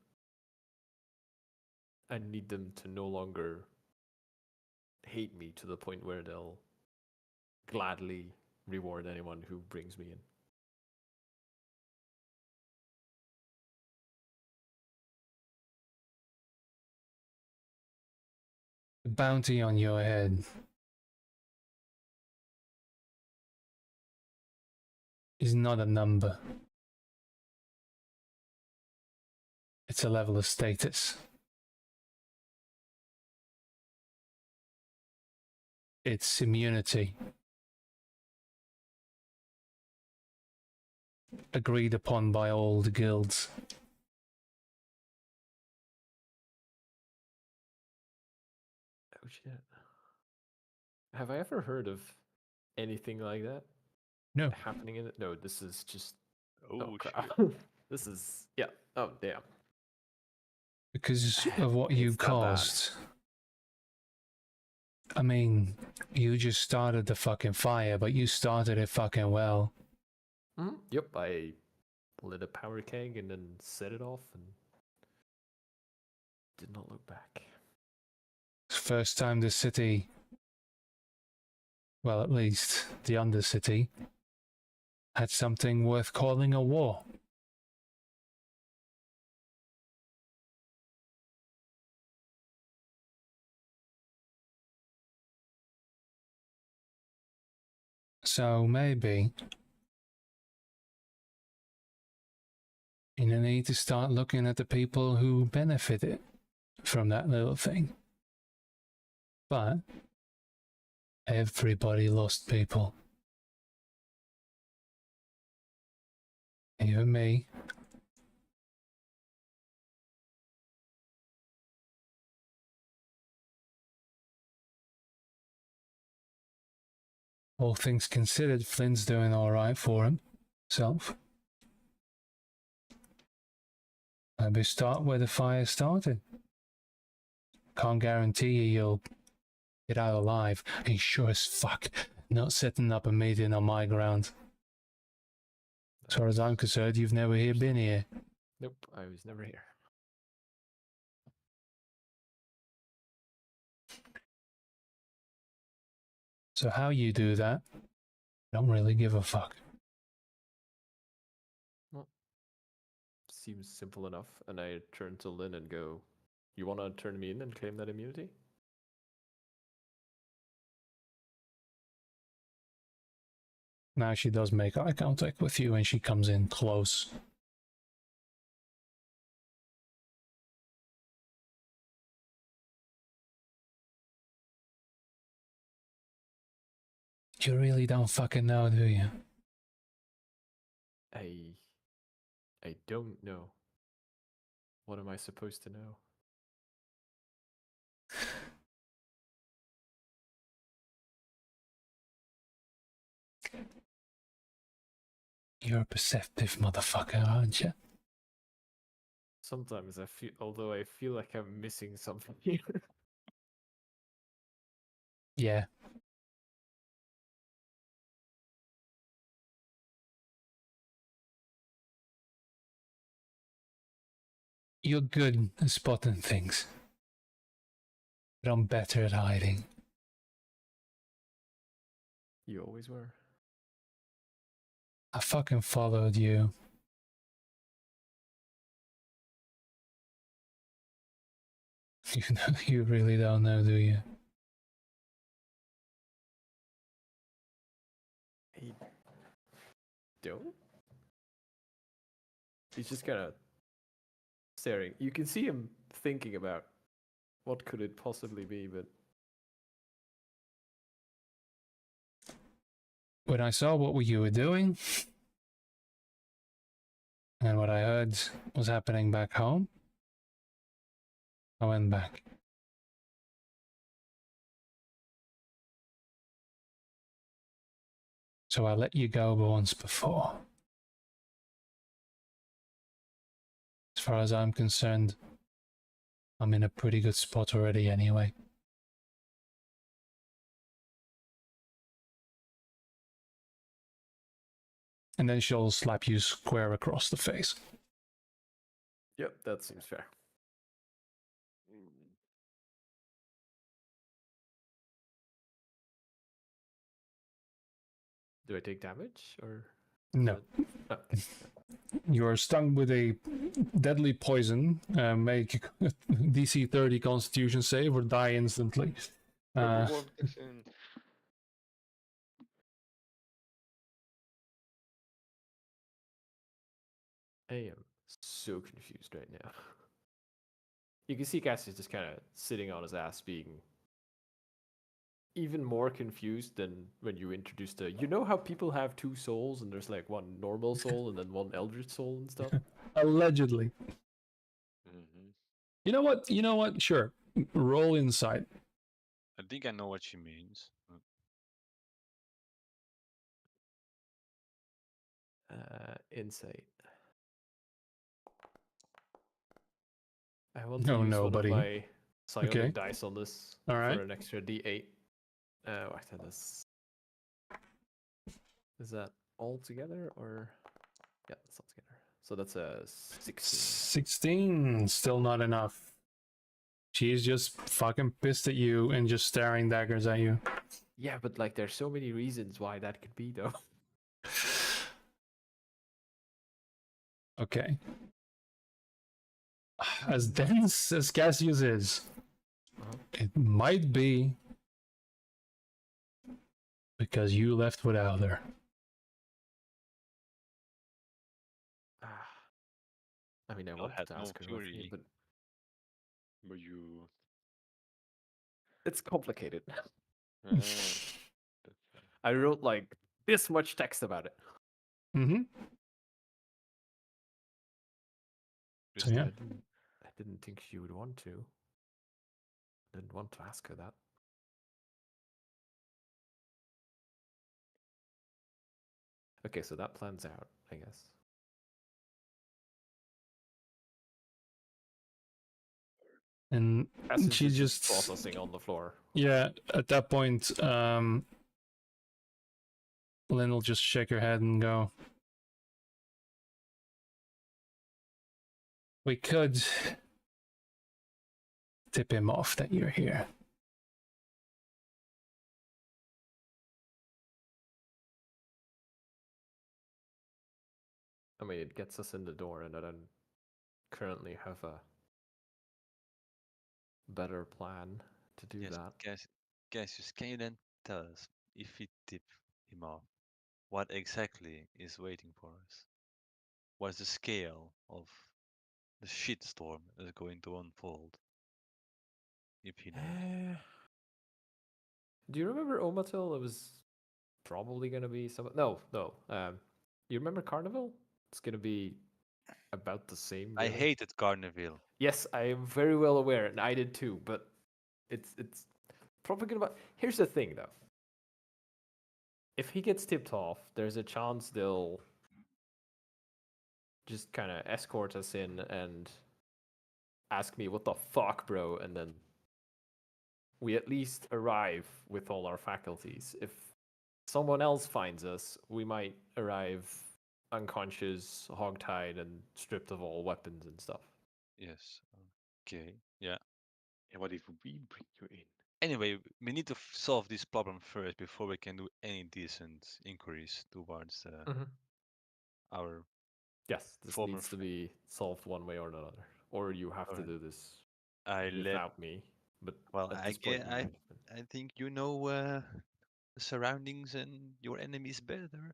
I need them to no longer hate me to the point where they'll gladly reward anyone who brings me in. The bounty on your head is not a number. It's a level of status. It's immunity. Agreed upon by all the guilds. Oh shit. Have I ever heard of anything like that No. happening in it? No, this is just. Oh, crap. shit. This is. Yeah. Oh, damn. Because of what you It's that bad. caused. I mean, you just started the fucking fire, but you started it fucking well. Yep, I lit a power keg and then set it off and did not look back. First time the city, well, at least the Undercity, had something worth calling a war. So maybe you need to start looking at the people who benefited from that little thing. But everybody lost people. Even me. All things considered, Flynn's doing alright for himself. Maybe start where the fire started. Can't guarantee you'll get out alive. And sure as fuck not setting up a meeting on my ground. As far as I'm concerned, you've never been here. Nope, I was never here. So how you do that, don't really give a fuck. Seems simple enough. And I turn to Lynn and go, "You want to turn me in and claim that immunity?" Now she does make eye contact with you and she comes in close. You really don't fucking know, do you? I don't know. What am I supposed to know? You're a perceptive motherfucker, aren't you? Sometimes I feel, although I feel like I'm missing something here. Yeah. You're good at spotting things. But I'm better at hiding. You always were. I fucking followed you. You really don't know, do you? I don't? He's just kind of staring. You can see him thinking about what could it possibly be, but When I saw what you were doing, and what I heard was happening back home, I went back. So I let you go once before. As far as I'm concerned, I'm in a pretty good spot already anyway. And then she'll slap you square across the face. yep, that seems fair. Do I take damage or? No. Okay. You're stung with a deadly poison. Make DC 30 Constitution save or die instantly. Everyone gets in. I am so confused right now. You can see Cassius just kind of sitting on his ass, being even more confused than when you introduced the. You know how people have two souls and there's like one normal soul and then one eldritch soul and stuff. Allegedly. Mm-hmm. You know what? You know what? Sure. Roll insight. I think I know what she means. Insight. I want to No, use one nobody. of my psionic Okay. dice on this All right. for an extra D8. Wait, is that all together or? Yeah, that's all together. So that's a 16. 16. Still not enough. She's just fucking pissed at you and just staring daggers at you. Yeah, but like there's so many reasons why that could be though. Okay. As dense as Cassius is, it might be because you left without her. I mean, I Still wanted had to no ask her with me, fury. but But you. it's complicated. That's, I wrote like this much text about it. Mm-hmm. So yeah, I didn't think she would want to. Didn't want to ask her that. Okay, so that plans out, I guess. and Essence she is just processing on the floor. yeah. At that point, Lynn will just shake her head and go, "We could tip him off that you're here." I mean, it gets us in the door, and I don't currently have a better plan to do Yes, that. Cassius, can you then tell us if we tip him off, what exactly is waiting for us? What's the scale of the shitstorm that is going to unfold? If he knows. Do you remember Omatil? It was probably gonna be some. No, no. You remember Carnival? It's gonna be about the same. I Really. hated Carnival. Yes, I am very well aware, and I did too. But it's probably gonna. Here's the thing, though. If he gets tipped off, there's a chance they'll just kind of escort us in and ask me, "What the fuck, bro?" And then we at least arrive with all our faculties. If someone else finds us, we might arrive unconscious, hogtied, and stripped of all weapons and stuff. Yes. Okay. Yeah. And what if we bring you in? Anyway, we need to solve this problem first before we can do any decent inquiries towards our Yes, this former. needs to be solved one way or another, or you have to Alright. do this I let. without me. But Well, at I this point, get. you might have been. I think you know the surroundings and your enemies better.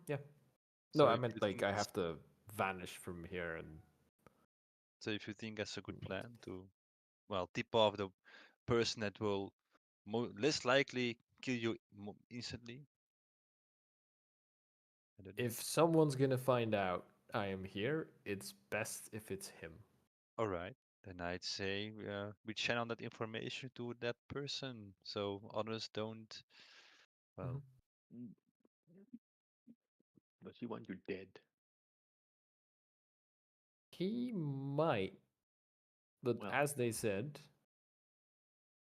Yeah. So No, I if meant you like think I that's- have to vanish from here and. So if you think that's a good plan to, well, tip off the person that will less likely kill you instantly. I don't know. If someone's gonna find out I am here, it's best if it's him. All right, then I'd say we channel that information to that person so others don't. Well, Mhm. Does he want you dead? He might, but Well, as they said,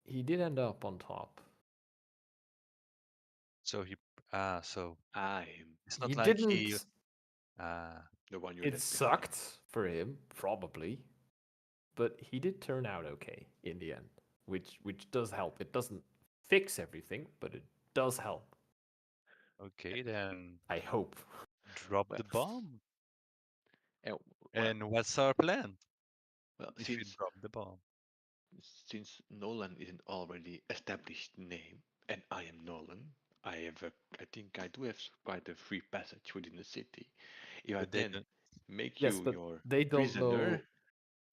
he did end up on top. so he so I'm it's He not like he didn't. the one you It left behind. sucked for him, probably, but he did turn out okay in the end, which does help. It doesn't fix everything, but it does help. okay then I hope. drop Well, the bomb. well, And what's our plan well, if you drop the bomb? since Nolan is an already established name, and I am Nolan, I think I do have quite a free passage within the city. If I But they then don't. make Yes, you but your they don't prisoner, know.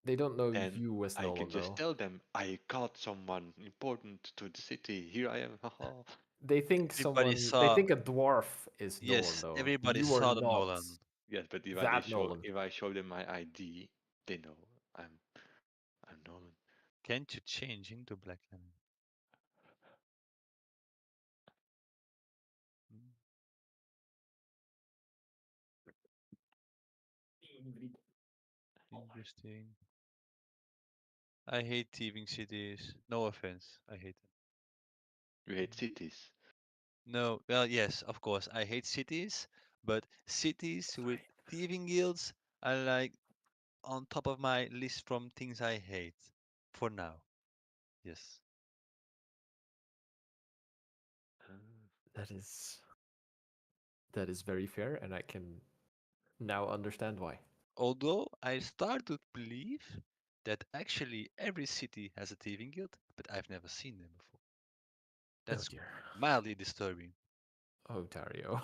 They don't know then you as I can Nolan, just though. tell them I caught someone important to the city. Here I am. Haha. They think Everybody someone. They saw. think a dwarf is Nolan, Yes, though. everybody You are saw the not Nolan. Yes, but that Nolan. if I show them my ID, they know I'm Nolan. Can't you change into Black Lantern? Hmm, interesting. I hate thieving cities. No offense, I hate them. You hate cities. No, well, yes, of course, I hate cities, but cities with thieving guilds are like on top of my list from things I hate. For now, yes. That is. That is very fair, and I can now understand why. Although I start to believe that actually every city has a thieving guild, but I've never seen them before. Oh That's dear. mildly disturbing. Oh, Dario.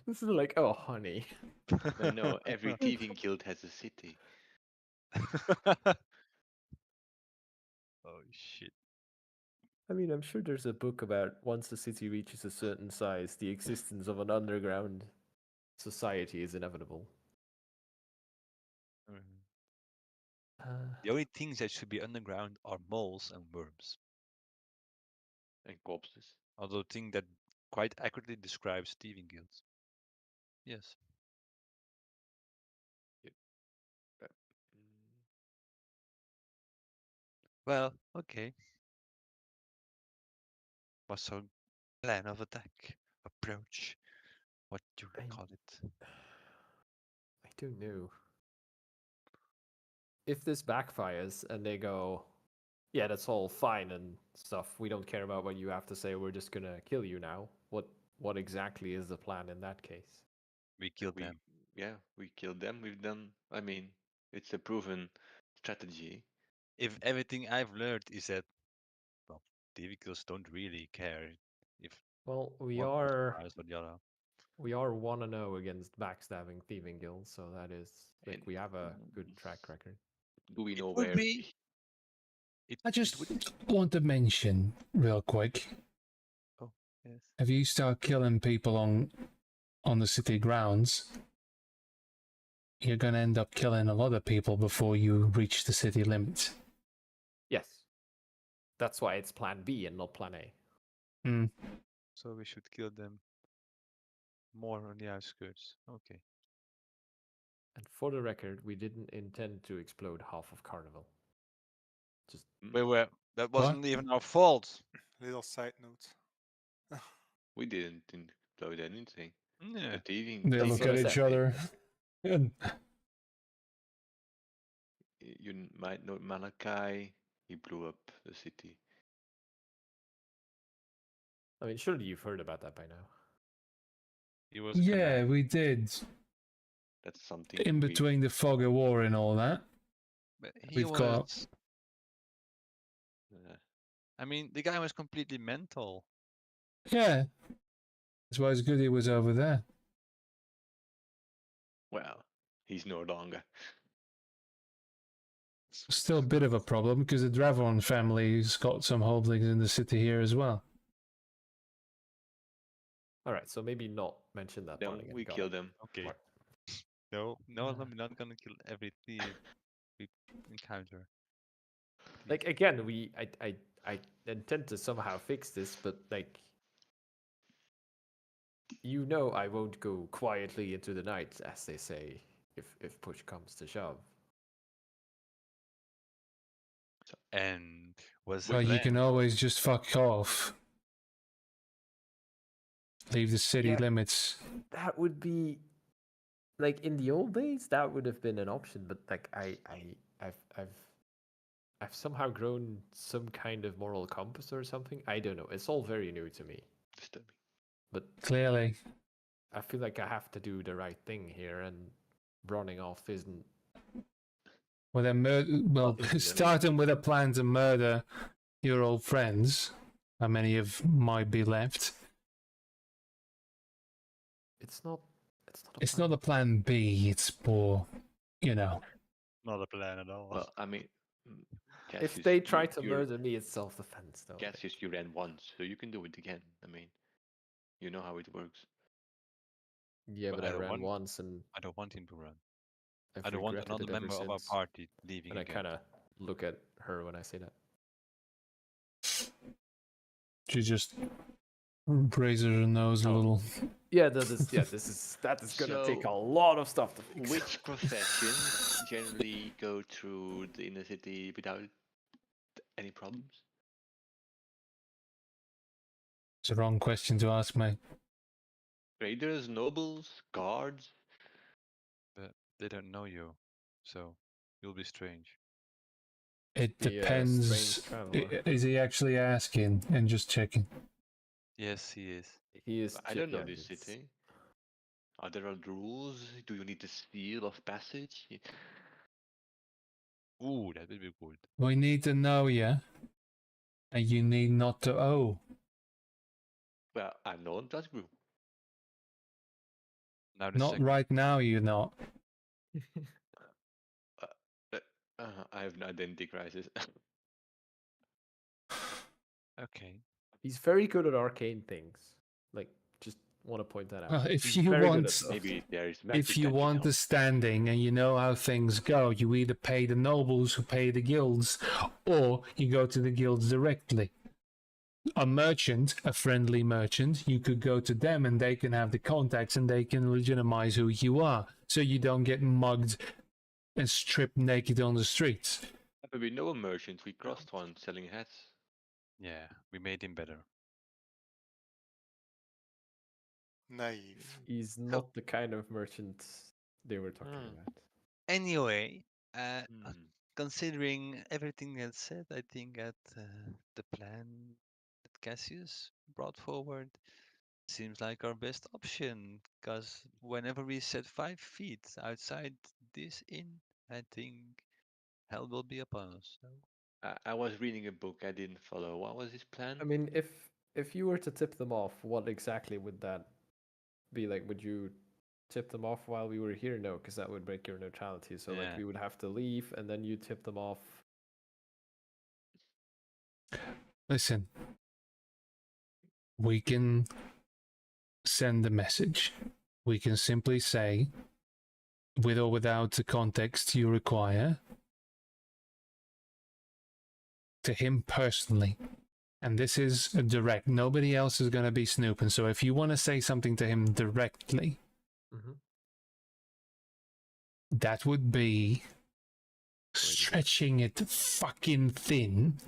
This is like, oh, honey. No, every thieving guild has a city. Oh shit. I mean, I'm sure there's a book about once the city reaches a certain size, the existence of an underground society is inevitable. The only things that should be underground are moles and worms. And corpses. Although a thing that quite accurately describes thieving guilds. Yes. But, mm, Well, okay. What's our plan of attack? Approach? What do you I- call it? I don't know. If this backfires and they go, yeah, that's all fine and stuff. We don't care about what you have to say. We're just gonna kill you now. What exactly is the plan in that case? We killed we, them. yeah, we killed them. We've done. I mean, it's a proven strategy. If everything I've learned is that, well, thieving guilds don't really care if Well, we one person are dies or the other. 1-0 against backstabbing thieving guilds, so that is like And we have a good track record. do we It know would where? be. I just It would. want to mention real quick. Oh, yes. If you start killing people on the city grounds, you're gonna end up killing a lot of people before you reach the city limits. Yes. That's why it's plan B and not plan A. Hmm. So we should kill them more on the outskirts. Okay. And for the record, we didn't intend to explode half of Carnival. Just That wasn't even our fault. Little side note. We didn't include anything. Yeah. The thieving. They That's look what at I each said. other. And You might know Malachi. He blew up the city. I mean, surely you've heard about that by now. He was a yeah, connect. we did. That's something. In between the fog of war and all that. But he We've was. got- I mean, the guy was completely mental. Yeah. That's why it's good he was over there. Well, he's no longer. Still a bit of a problem because the Dravon family's got some holdings in the city here as well. All right, so maybe not mention that Then part again. we Go killed on. them. Okay. Mark. No, I'm not gonna kill every thief we encounter. Like again, I intend to somehow fix this, but like, you know, I won't go quietly into the night, as they say, if push comes to shove. And was Well, the you plan? can always just fuck off. Leave the city Yeah. limits. That would be like in the old days. That would have been an option, but like I've somehow grown some kind of moral compass or something. I don't know. It's all very new to me, Disturbing. but Clearly. I feel like I have to do the right thing here, and running off isn't. Well, Well, isn't it? starting with a plan to murder your old friends. How many of might be left? It's not. It's not. It's not a plan B. It's more, Not a plan at all. Well, I mean, If Cassius, they try to you're- murder me, it's self-defense, though. Cassius, you ran once, so you can do it again. I mean, you know how it works. Yeah, But but I I don't ran want- once, and I don't want him to run. I've I don't want regretted another it ever member of our since. party leaving And I again. kind of look at her when I say that. she just raises her nose a Oh. little. Yeah, that is gonna take a So, lot of stuff to fix. Which professions generally go through the inner city without any problems? It's the wrong question to ask me. Raiders, nobles, guards. But they don't know you, so you'll be strange. It Be a depends. strange traveler. Is he actually asking and just checking? Yes, he is. He is. I don't know yeah, this it's- city. Are there rules? Do you need the seal of passage? Ooh, that would be good. We need to know you, and you need not to owe. Well, I'm not in that group. Now the Not second. right now, you're not. I have an identity crisis. Okay. He's very good at arcane things, like just Want to point that out. Well, if He's you very good want- at stuff. Maybe there is magic If you that can want help. the standing and you know how things go, you either pay the nobles who pay the guilds, or you go to the guilds directly. A merchant, a friendly merchant, you could go to them and they can have the contacts and they can legitimize who you are, so you don't get mugged and stripped naked on the streets. But we know a merchant. We crossed one selling hats. Yeah, we made him better. Naive. He's not the kind of merchant they were talking Hmm. about. Anyway, Hmm. considering everything that's said, I think that the plan that Cassius brought forward seems like our best option. Because whenever we set 5 feet outside this inn, I think hell will be upon us. So, I was reading a book. I didn't follow. What was his plan? I mean, if you were to tip them off, what exactly would that be like? Would you tip them off while we were here? No, because that would break your neutrality. So like Yeah. we would have to leave, and then you tip them off. Listen, we can send a message. We can simply say, with or without the context you require, to him personally. And this is a direct. Nobody else is going to be snooping. So if you want to say something to him directly, Mm-hmm. that would be stretching it fucking thin.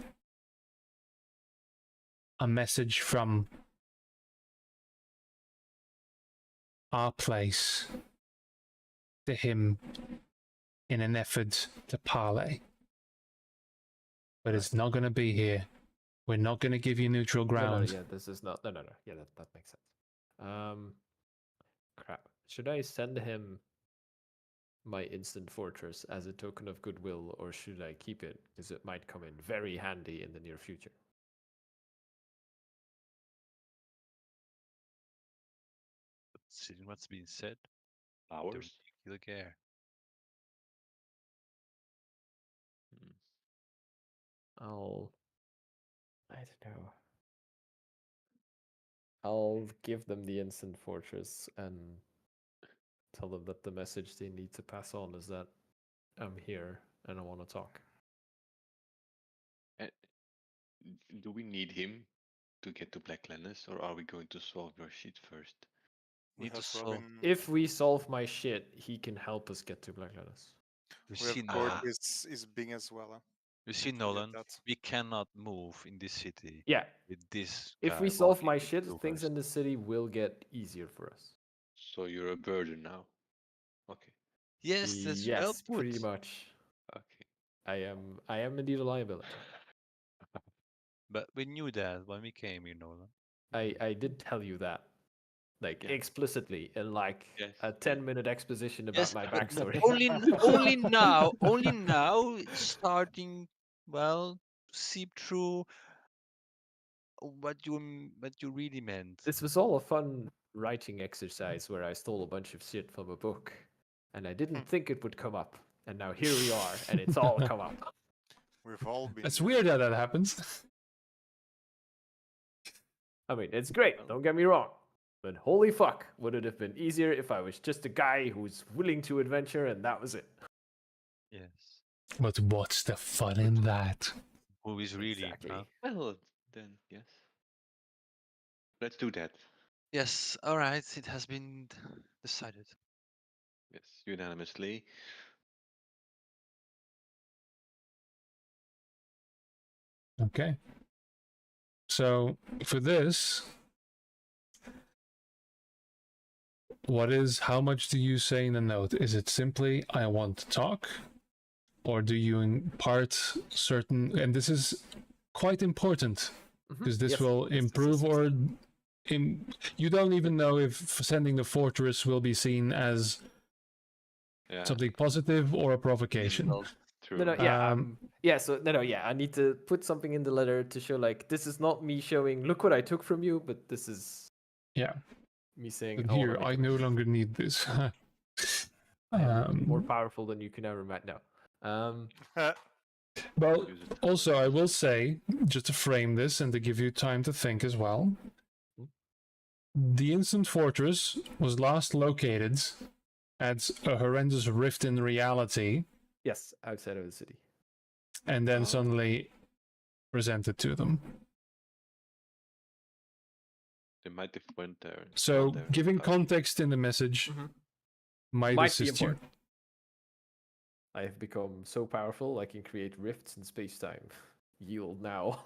A message from our place to him in an effort to parley. But it's not going to be here. We're not going to give you neutral ground. Yeah, this is not. No. Yeah, that makes sense. Crap. Should I send him my instant fortress as a token of goodwill, or should I keep it because it might come in very handy in the near future? seeing what's been said, don't Ours? think he'll care. I don't know. I'll give them the instant fortress and tell them that the message they need to pass on is that I'm here and I want to talk. And do we need him to get to Black Lannis, or are we going to solve your shit first? We Need to have solve- Robin. If we solve my shit, he can help us get to Black Lotus. You We have see, Gord Nolan. is Bing as well. Huh? You see, Don't forget Nolan. that. We cannot move in this city Yeah, with this. if guy we solve walking my into shit, things us. in the city will get easier for us. So you're a burden now. Okay. Yes, that's well Yes, put. pretty much. Okay. I am indeed a liability. But we knew that when we came here, Nolan. I did tell you that. Like Yeah. explicitly in like Yes, a yeah. 10-minute exposition about Yes, my but backstory. only now, starting well to seep through what you really meant. This was all a fun writing exercise where I stole a bunch of shit from a book, and I didn't think it would come up. And now here we are, and it's all come up. We've all been. It's there. weird how that happens. I mean, it's great, don't get me wrong. But holy fuck, would it have been easier if I was just a guy who's willing to adventure and that was it? Yes. But what's the fun in that? Who is really? Exactly. Huh? Well, then, yes. Let's do that. Yes. All right. It has been decided. Yes, unanimously. Okay. So for this, how much do you say in the note? Is it simply, I want to talk? Or do you impart certain, and this is quite important because this Yes, will yes, improve yes. or you don't even know if sending the fortress will be seen as Yeah. something positive or a provocation. Insult. True. No, yeah, Um, yeah. I need to put something in the letter to show like this is not me showing look what I took from you, but this is Yeah. me saying But I wanna here, make I a no move. longer need this. I am more Um, powerful than you can ever imagine. No. well, Use it. also, I will say, just to frame this and to give you time to think as well, The Instant Fortress was last located at a horrendous rift in reality, Yes, outside of the city. and then suddenly presented to them. They might have went there. So, gone there giving without- context in the message might Might be assist you. important. I have become so powerful I can create rifts in space-time. Yield now.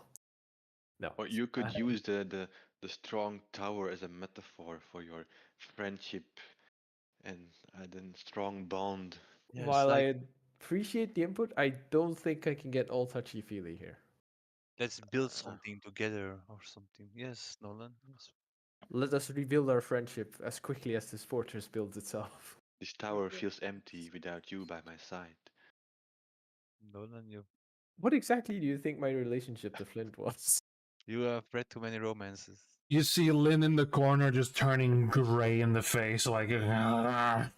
No. Or you could uh, use the strong tower as a metaphor for your friendship and then strong bond. Yes, While like, I appreciate the input, I don't think I can get all touchy-feely here. let's build something together or something. Yes, Nolan. Yes. Let us rebuild our friendship as quickly as this fortress builds itself. This tower feels empty without you by my side. Nolan, What exactly do you think my relationship to Flint was? you have read too many romances. You see Lynn in the corner just turning gray in the face, like. Oh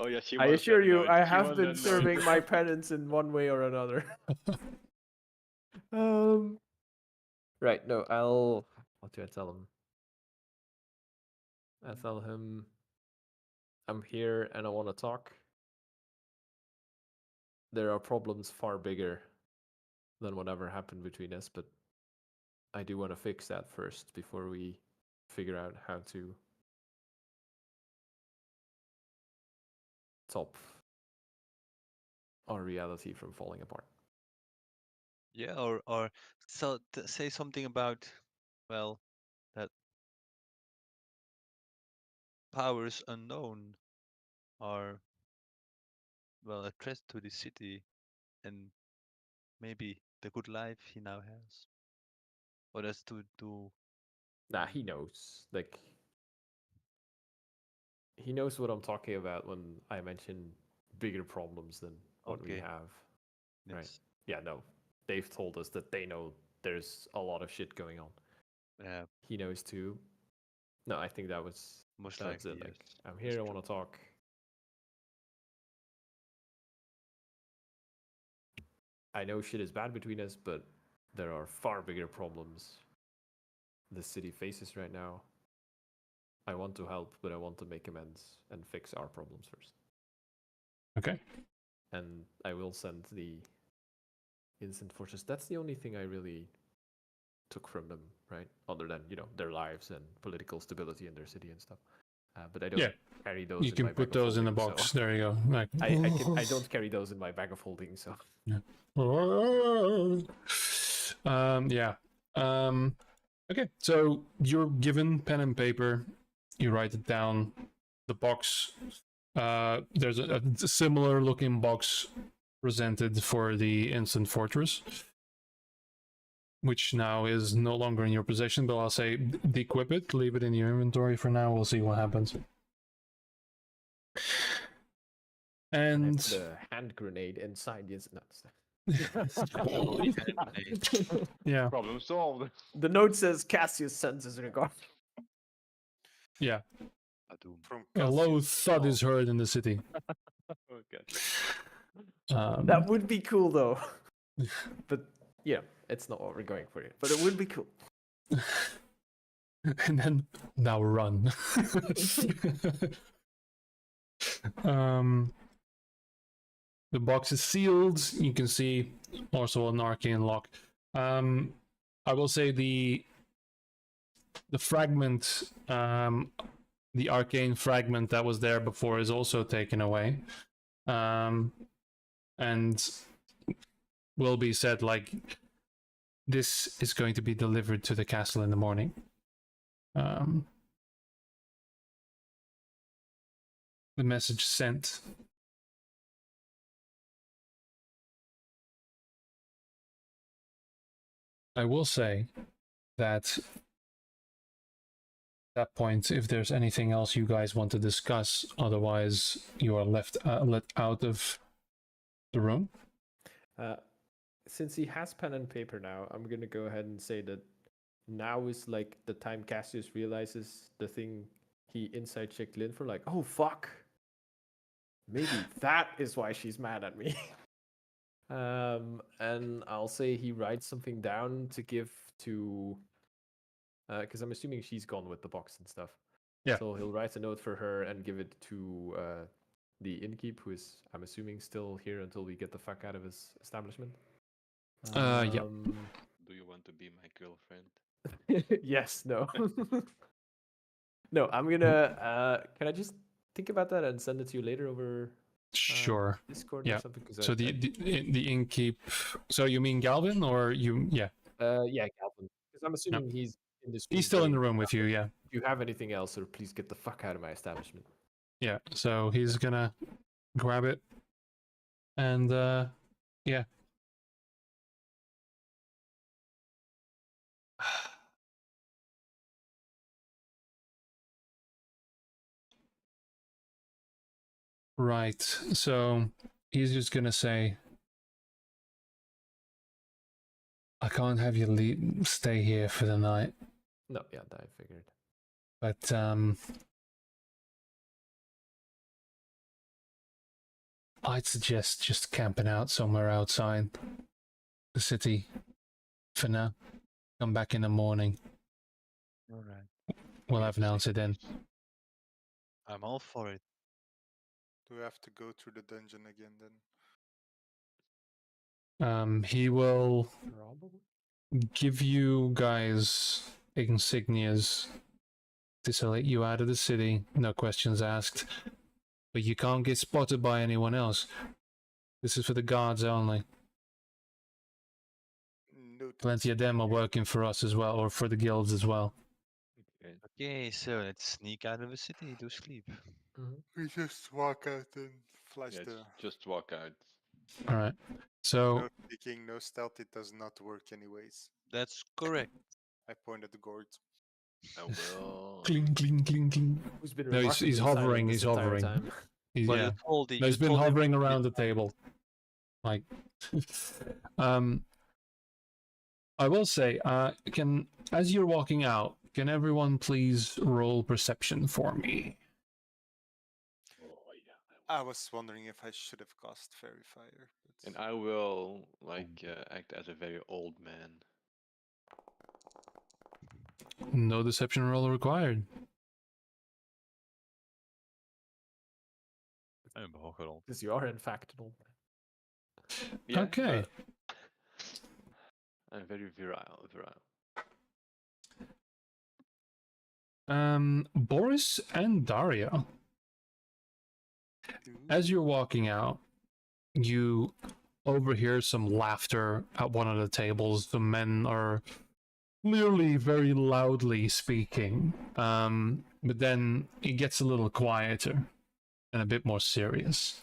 yeah, she I wants assure that you, note. I She have wants been that note. serving my penance in one way or another. Right, no, I'll... What do I tell him? I tell him I'm here and I want to talk. There are problems far bigger than whatever happened between us, but I do want to fix that first before we figure out how to stop our reality from falling apart. Yeah, or say something about, well, that powers unknown are, well, a threat to the city and maybe the good life he now has. Or that's too. Nah, he knows. Like, he knows what I'm talking about when I mention bigger problems than what we Okay. have. Yes. Right. Yeah, no. They've told us that they know there's a lot of shit going on. Yeah, He knows too. No, I think that was most that's likely, it. Like, yes. I'm That's here, I true. want to talk. I know shit is bad between us, but there are far bigger problems the city faces right now. I want to help, but I want to make amends and fix our problems first. Okay. And I will send the Instant Fortress. That's the only thing I really took from them, right? Other than, their lives and political stability in their city and stuff. But I don't carry those You in can my put bag of those in a holding, box. so There you go. Like, I don't carry those in my bag of holding, so yeah. Okay, so you're given pen and paper. You write it down. The box. There's a similar looking box presented for the Instant Fortress, which now is no longer in your possession. But I'll say de-equip it, leave it in your inventory for now. We'll see what happens. and I And put a hand grenade inside the instant. yeah, Problem solved. The note says Cassius sends his regard. yeah. Adoom. From A low Cassius. thud Oh, is heard in the city. Okay. That would be cool though. But yeah, it's not what we're going for here. But it would be cool. And then now run. The box is sealed. You can see also an arcane lock. I will say the fragment, the arcane fragment that was there before is also taken away, and will be said like this is going to be delivered to the castle in the morning. The message sent. I will say that at that point, if there's anything else you guys want to discuss, otherwise you are let out of the room. Since he has pen and paper now, I'm gonna go ahead and say that now is like the time Cassius realizes the thing he inside checked Lynn for, like, oh fuck. Maybe that is why she's mad at me. And I'll say he writes something down to give to because I'm assuming she's gone with the box and stuff. Yeah. So he'll write a note for her and give it to the innkeep, who is, I'm assuming, still here until we get the fuck out of his establishment. Yep. Do you want to be my girlfriend? Yes. No. No. I'm gonna. Can I just think about that and send it to you later over Sure. Discord Yeah. or something? Cause So the innkeep. So you mean Galvin, or you? Yeah, yeah, Calvin. Because I'm assuming he's in this. he's still in the playing room with you. Yeah, If you have anything else, or please get the fuck out of my establishment. yeah. So he's gonna grab it, and yeah. Right. So he's just gonna say, "I can't have you stay here for the night, No, yeah, I figured. but I'd suggest just camping out somewhere outside the city for now. Come back in the morning. All right. We'll have an answer then." I'm all for it. Do we have to go through the dungeon again then? He will Probably. give you guys insignias to let you out of the city, no questions asked. But you can't get spotted by anyone else. This is for the guards only. Noted. Plenty of them are working for us as well, or for the guilds as well. Okay. Okay, so let's sneak out of the city to sleep. We just walk out and flash Yeah, the. just walk out. All right. So No sneaking, no stealth. It does not work anyways. That's correct. I point at the gourd. I will. cling, cling, cling, cling. Who's been No, he's remarkably silent hovering. this He's entire hovering. time. But Yeah. you told it. No, he's you been told him hovering to be around the table. Like, I will say, as you're walking out, can everyone please roll perception for me? Oh, yeah. I was wondering if I should have cast Fairy Fire. But... And I will act as a very old man. No deception roll required. I'm hogerold. Because you are, in fact, an old man. Yeah, Okay. I'm very virile. Boris and Daria, as you're walking out, you overhear some laughter at one of the tables. The men are clearly very loudly speaking, but then it gets a little quieter and a bit more serious.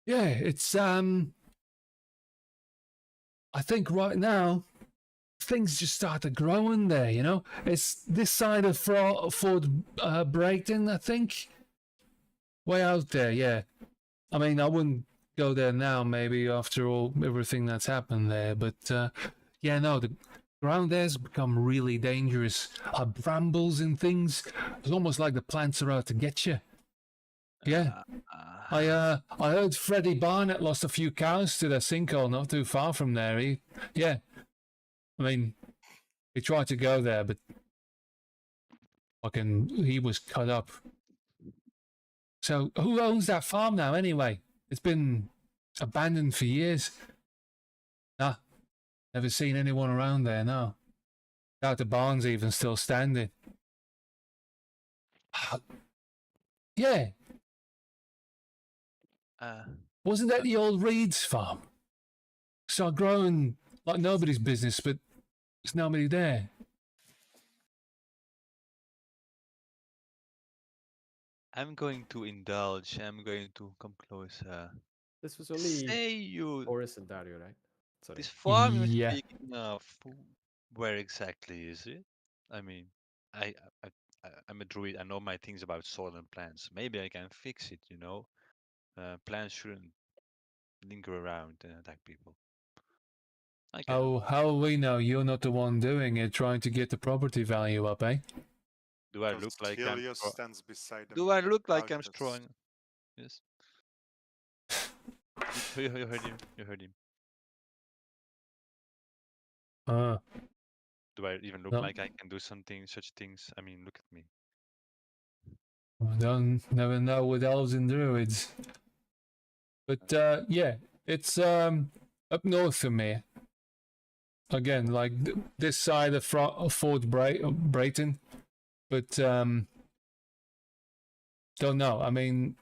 Yeah, it's I think right now things just started growing there, you know. It's this side of Fort Brighton, I think. Way out there, yeah. I mean, I wouldn't go there now, maybe after everything that's happened there, but yeah, no, the ground there's become really dangerous. Brambles and things. It's almost like the plants are out to get you. Yeah. I heard Freddie Barnett lost a few cows to the sinkhole not too far from there. He tried to go there, but he was cut up. So who owns that farm now anyway? It's been abandoned for years. Nah, never seen anyone around there, no. Doubt the barn's even still standing. Yeah. Wasn't that the old Reed's farm? Started growing like nobody's business, but there's nobody there. I'm going to indulge. I'm going to come closer. This was only Say you. Boris and Dario, right? Sorry. This farm you're Yeah. speaking of, where exactly is it? I mean, I'm a druid. I know my things about soil and plants. Maybe I can fix it. You know, plants shouldn't linger around and attack people. I can. Oh, how will we know you're not the one doing it, trying to get the property value up, eh? Do I Because look like I'm Helios strong? stands beside them. Do I look like I'm couches. strong? Yes. You heard him. You heard him. Do I even look No. like I can do something, such things? I mean, look at me. Don't never know with elves and druids. But yeah, it's up north from me. Again, like this side of Fort Brayton. But don't know. I mean,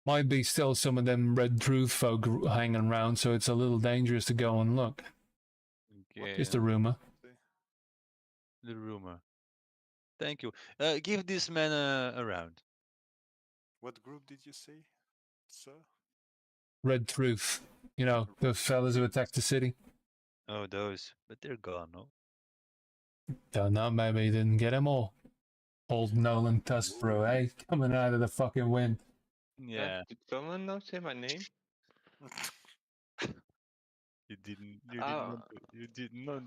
might be still some of them Red Truth folk hanging around, so it's a little dangerous to go and look. Okay. Just a rumor. The rumor. Thank you. Give this man a round. What group did you say, sir? Red Truth. You know, the fellas who attacked the city. Oh, those. But they're gone, no? Don't know, maybe he didn't get them all. Old Nolan Tusk, bro, eh? Coming out of the fucking wind. Yeah. Did someone now say my name? You didn't. You Ah. did not. You did not.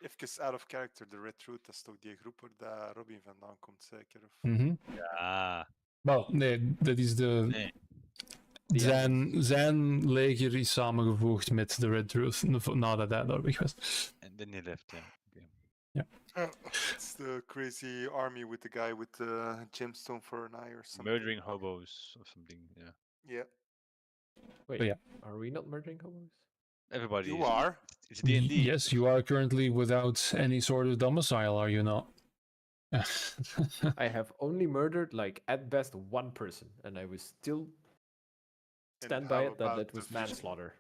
Even out of character, de Red Root, dat is toch die groep waar dat Robin vandaan komt, zeker? Of... Ah. Wel, nee, dat is de... Nee. Zijn leger is samengevoegd met de Red Truth nadat hij daar weg was. And then he left, yeah. Okay. It's the crazy army with the guy with the gemstone for an eye or something. Murdering hobos or something, yeah. Yeah. Wait, yeah. Are we not murdering hobos? Everybody You is. are. It's D&D. Yes, you are currently without any sort of domicile, are you not? I have only murdered, like, at best one person, and I was still And stand by how it that about it was the vision? manslaughter.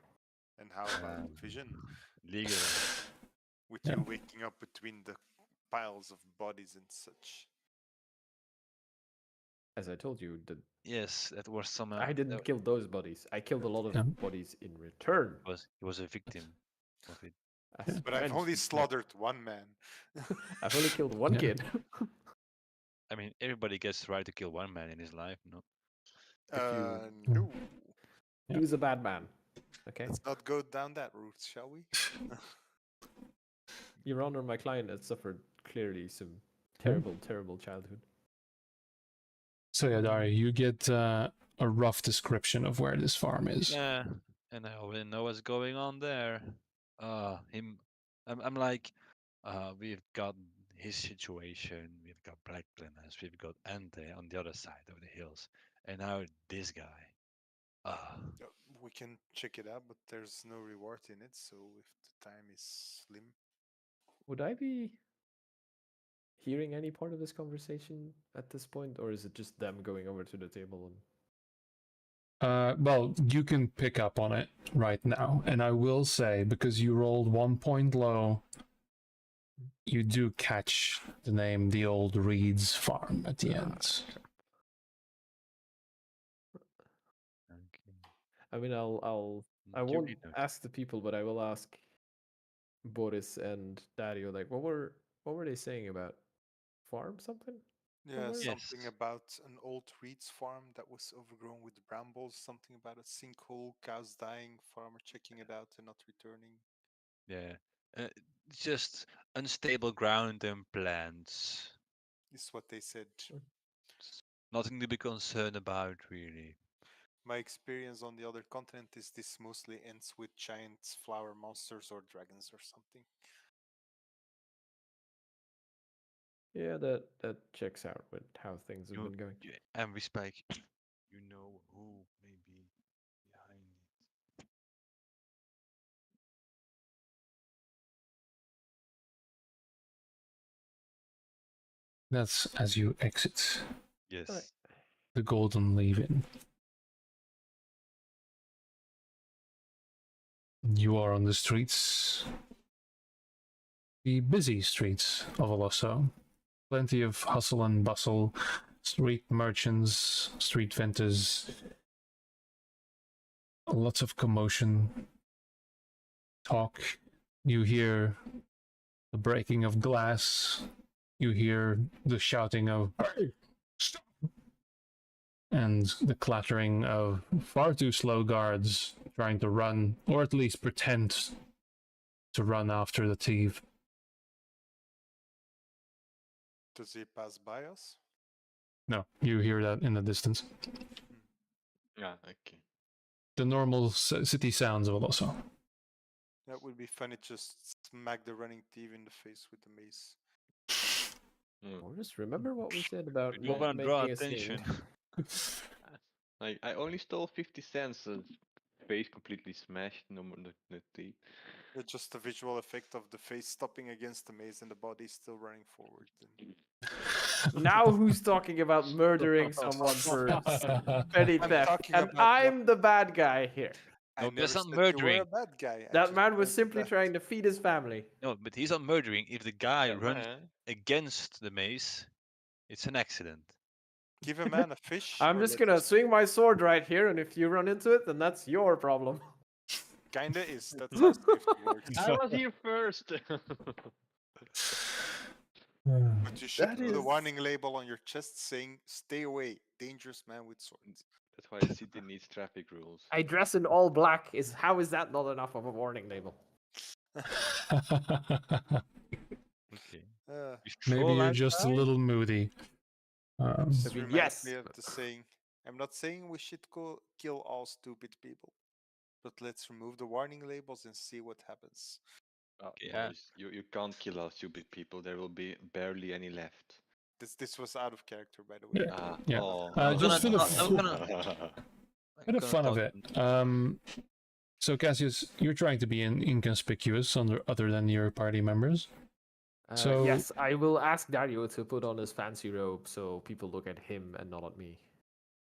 And how about vision? Legal. With Yeah. you waking up between the piles of bodies and such. As I told you, Yes, that was some. I didn't kill those bodies. I killed a lot of Yeah. bodies in return. He was a victim of it. as But I've friends, only not- slaughtered one man. I've only killed one Yeah. kid. I mean, everybody gets the right to kill one man in his life, no? No. He was a bad man. Okay, Let's not go down that route, shall we? Your Honor, my client has suffered clearly some terrible childhood. So yeah, Dari, you get a rough description of where this farm is. Yeah, and I already know what's going on there. I'm like, we've got his situation, we've got Black Planners, we've got Ante on the other side of the hills, and now this guy. We can check it out, but there's no reward in it, so if the time is slim. Would I be hearing any part of this conversation at this point, or is it just them going over to the table and Well, you can pick up on it right now, and I will say, because you rolled 1 point low, you do catch the name The Old Reed's Farm at the end. Okay. I mean, I You won't read notes. ask the people, but I will ask Boris and Dario, like, what were they saying about farm something? Yeah, Yes. something about an old Reed's farm that was overgrown with brambles, something about a sinkhole, cows dying, farmer checking it out and not returning. Yeah, just unstable ground and plants. Is what they said. Nothing to be concerned about, really. My experience on the other continent is this mostly ends with giant flower monsters or dragons or something. Yeah, that checks out with how things have You- been going. And we spike. You know who may be behind it. That's as you exit Yes. Alright. the Golden Leave-In. You are on the streets, the busy streets of Olosso. Plenty of hustle and bustle, street merchants, street vendors, lots of commotion, talk. You hear the breaking of glass. You hear the shouting of, "Hey, stop!" And the clattering of far too slow guards trying to run, or at least pretend to run after the thief. Does he pass by us? No, you hear that in the distance. Ah, okay. The normal city sounds of also. That would be funny. Just smack the running thief in the face with the mace. Or just remember what we said about You not want to draw making a scene. attention. Like I only stole 50 cents. Face completely smashed. No more. No teeth. It's just the visual effect of the face stopping against the maze and the body still running forward. Now who's talking about murdering someone for petty I'm theft? talking And about what- I'm the bad guy here. I No, that's never not said you were murdering. a bad guy. I That just man was pointed simply out. trying to feed his family. No, but he's not murdering. If the guy Yeah, runs man. against the maze, it's an accident. Give a man a fish. I'm or just let gonna us- swing my sword right here, and if you run into it, then that's your problem. Kinda is. That's how safety works. I was here first. But you should That put a is- warning label on your chest saying, "Stay away, dangerous man with swords." That's why the city needs traffic rules. I dress in all black. How is that not enough of a warning label? Okay. Uh, We Maybe stroll you're just a outside? little moody. this Maybe reminds yes. me of the saying, "I'm not saying we should go kill all stupid people, but let's remove the warning labels and see what happens." Yeah. Boys, you can't kill all stupid people. There will be barely any left. This was out of character, by the way. Yeah. Ah, Yeah. oh, Just for the I'm gonna- For the fun of it. So Cassius, you're trying to be inconspicuous other than your party members. So- Yes, I will ask Dario to put on his fancy robe so people look at him and not at me.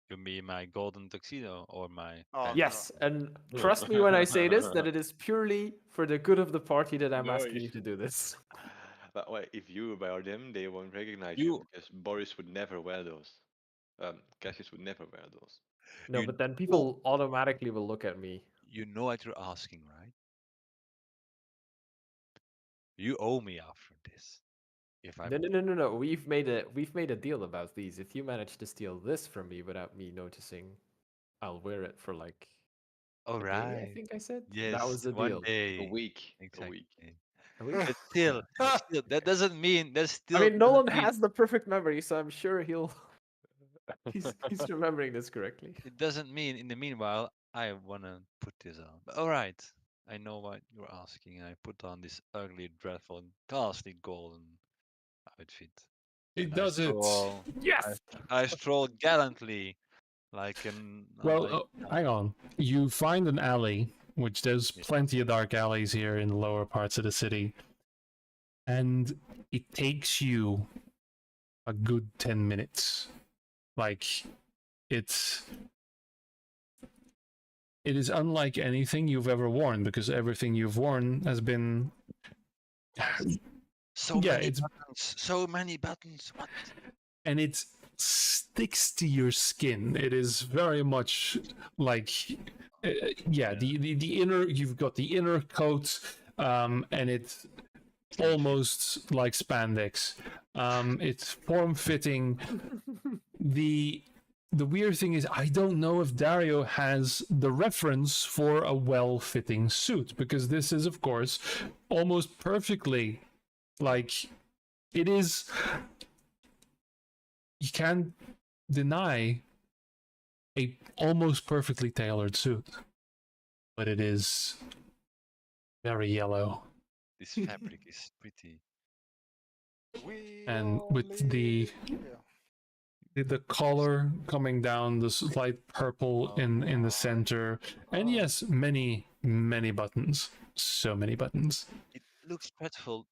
You mean my golden tuxedo or my? Oh, fancy- Yes, and trust me when I say this, that it is purely for the good of the party that I'm No, asking you- you to do this. But wait, if you wear them, they won't recognize You- you because Boris would never wear those. Cassius would never wear those. No, You but then know- people automatically will look at me. You know what you're asking, right? You owe me after this. If I No. We've made a deal about these. If you manage to steal this from me without me noticing, I'll wear it for like all a day, I right. think I said. Yes. That was the one deal. day. A week. Exactly. A week. A week? But still, that doesn't mean that's still. I mean, doesn't Nolan mean- has the perfect memory, so I'm sure he's remembering this correctly. It doesn't mean in the meanwhile I wanna put this on. But all right, I know what you're asking. I put on this ugly, dreadful, ghastly golden outfit. He and does it. Yes. I stroll gallantly, like an. Well, like, hang on. You find an alley, which there's Yeah. plenty of dark alleys here in the lower parts of the city. And it takes you a good 10 minutes. Like, it is unlike anything you've ever worn because everything you've worn has been. so yeah, many it's- buttons. So many buttons. What? And it sticks to your skin. It is very much like, the inner. You've got the inner coat, and it's almost like spandex. It's form fitting. The weird thing is, I don't know if Dario has the reference for a well fitting suit because this is, of course, almost perfectly like it is. You can't deny a almost perfectly tailored suit, but it is very yellow. This fabric is pretty. We And all with the live- yeah. the collar coming down, the slight purple in the center, and yes, many buttons, so many buttons. It looks dreadful,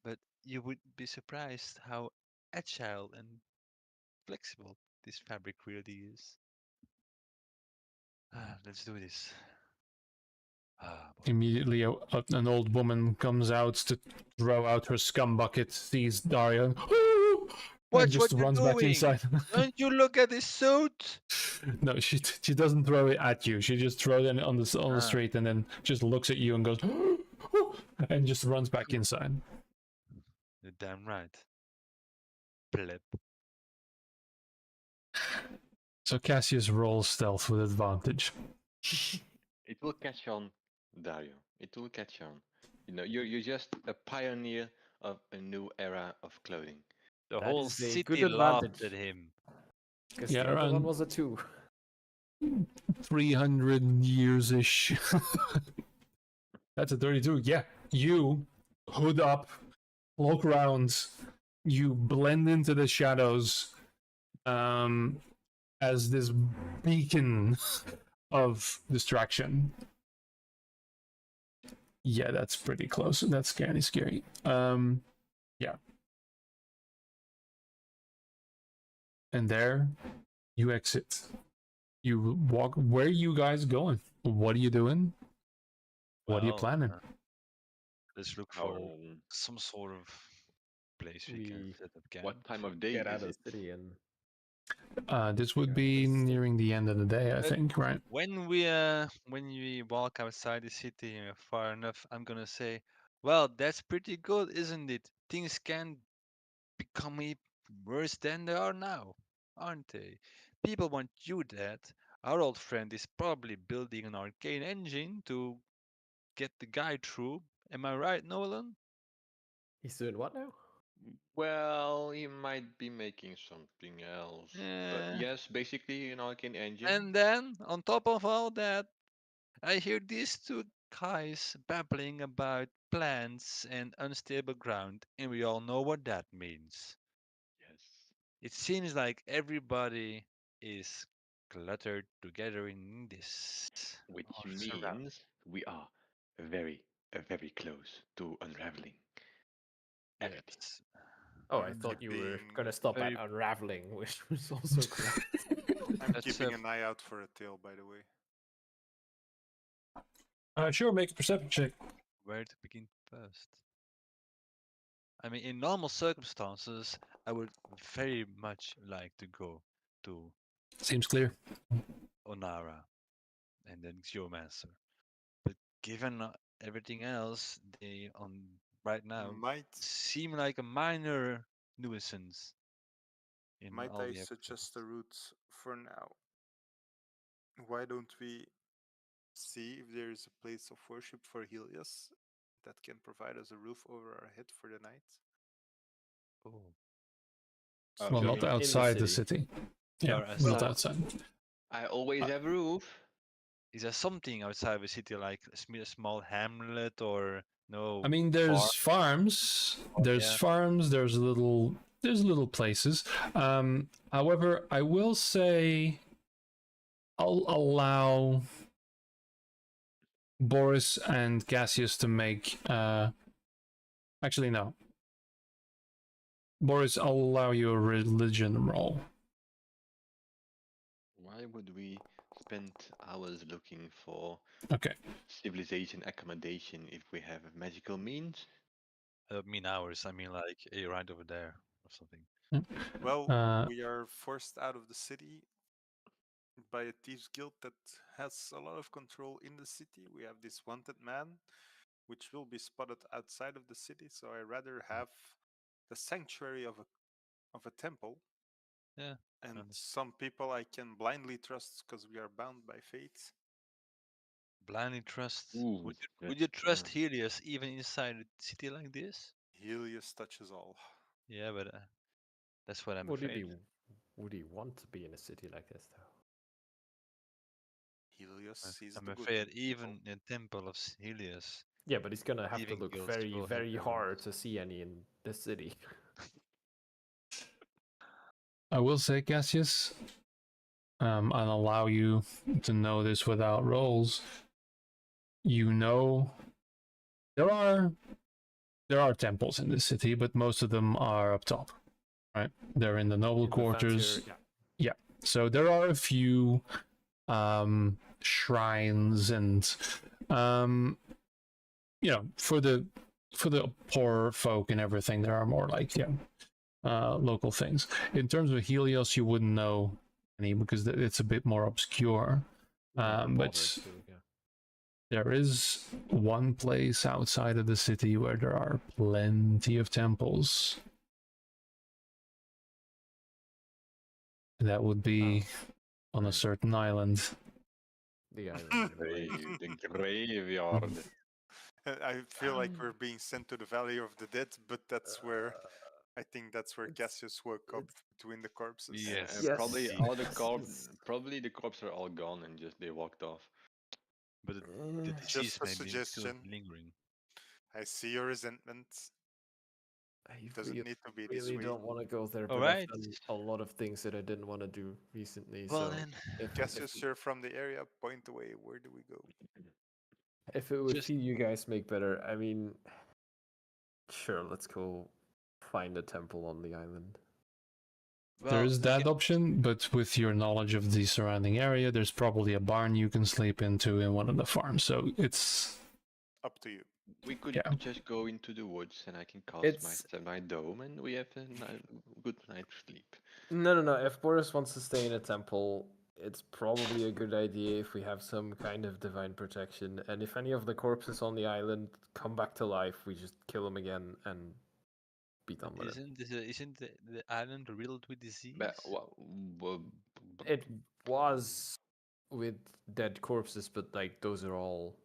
but you would be surprised how agile and flexible this fabric really is. Let's do this. Boy. Immediately, an old woman comes out to throw out her scum bucket, sees Dario, and Watch just what you're runs back doing. inside. Don't you look at this suit? No, she doesn't throw it at you. She just throws it on the street and then just looks at you and goes, and just runs back inside. You're damn right. Pleb. So Cassius rolls stealth with advantage. It will catch on, Dario. It will catch on. You know, you're just a pioneer of a new era of clothing. The That whole is a city good laughed advantage. at him. Because Yeah, the other one around- was a 2. 300 years ish. That's a 32. Yeah, you hood up, cloak around, you blend into the shadows as this beacon of distraction. Yeah, that's pretty close. That's kind of scary. Yeah. And there you exit. You walk. Where are you guys going? What are you doing? What are you Well, planning? let's look for How, some sort of place we can We set up camp. what time of day Get out is of it? the city and This would Yeah, be this- nearing the end of the day, I But- think, right? When we walk outside the city far enough, I'm gonna say, well, that's pretty good, isn't it? Things can become worse than they are now, aren't they? People want you dead. Our old friend is probably building an arcane engine to get the guy through. Am I right, Nolan? he's doing what now? Well, he might be making something else. But Yeah. yes, basically an arcane engine. And then, on top of all that, I hear these two guys babbling about plants and unstable ground, and we all know what that means. Yes. It seems like everybody is cluttered together in this. Which or surround- means we are very close to unraveling everything. Yes. Oh, I I'm thought you were keeping- gonna stop Very- at unraveling, which was also correct. I'm That's keeping a- an eye out for a tail, by the way. Sure, make a perception check. Where to begin first? I mean, in normal circumstances, I would very much like to go to Seems clear. Onara and then Geomancer. But given everything else, they on right now Might seem like a minor nuisance. In might all I we have suggest a covered. route for now? Why don't we see if there is a place of worship for Helios that can provide us a roof over our head for the night? Oh, Well, you not mean in the outside the city. Yeah, Or not outside. outside. I always have a roof. Is there something outside of a city like a small hamlet or no? I mean, there's farms. There's yeah. farms. There's little places. However, I will say I'll allow Boris and Cassius to make. Actually, no. Boris, I'll allow you a religion roll. Why would we spend hours looking for Okay. civilization accommodation if we have magical means? I don't mean hours. I mean like right over there or something. Well, Uh, we are forced out of the city by a thieves guild that has a lot of control in the city. We have this wanted man, which will be spotted outside of the city. So I rather have the sanctuary of a temple, Yeah. and understand. some people I can blindly trust because we are bound by fate. Blindly trust. Ooh, Would you that's, trust Helios even inside a city like this? Helios touches all. Yeah, but that's what I'm Would he afraid. would he want to be in a city like this though? Helios sees I'm the good afraid in people. even in temple of Helios, Yeah, but he's gonna have to Thieving look guilds very, will have very their hard own. to see any in this city. I will say, Cassius, I'll allow you to know this without rolls. You know, there are temples in this city, but most of them are up top, right? They're in the noble In the quarters. fancier- So there are a few shrines and for the poor folk and everything, there are more like local things. In terms of Helios, you wouldn't know any because it's a bit more obscure. never But bothered to, yeah. there is one place outside of the city where there are plenty of temples. That would be on a Right. certain island. The island. the graveyard. I feel like we're being sent to the Valley of the Dead, but that's where I think that's where Cassius woke up between the corpses. Yes. And probably Yes. all the Yes. probably the corpses are all gone and just they walked off. But the Uh, disease Just a may be still suggestion. lingering. I see your resentment. I Doesn't need to be this really way. don't want to go there, All but I've right. done a lot of things that I didn't want to do recently. Well So then, if Cassius, you're from the area. Point away. Where do we go? if it would just feel you guys make better, I mean, sure, let's go find a temple on the island. There well, is that option, but with your knowledge of the surrounding area, there's probably a barn you can sleep into in one of the farms. So it's Up to you. We could Yeah. just go into the woods and I can cast It's my dome and we have a good night's sleep. no. If Boris wants to stay in a temple, it's probably a good idea if we have some kind of divine protection. And if any of the corpses on the island come back to life, we just kill them again and be done with it. isn't the island riddled with disease? But, It was with dead corpses, but like those are all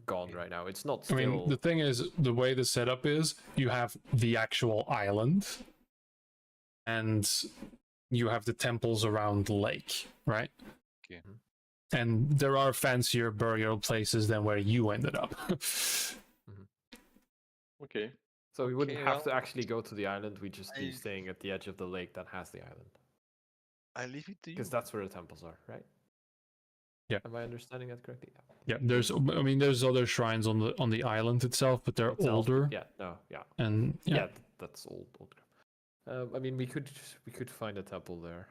gone Yeah. right now. It's not I still. mean, the thing is, the way the setup is, you have the actual island, and you have the temples around the lake, right? Okay. And there are fancier burial places than where you ended up. okay. So we wouldn't Okay, have to well, actually go to the island. We'd just be I- staying at the edge of the lake that has the island. I leave it to you. Because that's where the temples are, right? Yeah. Am I understanding that correctly? Yeah, there's. I mean, there's other shrines on the island itself, but they're Itself, older. Yeah, no, yeah. And Yeah, that's old crap. I mean, we could find a temple there.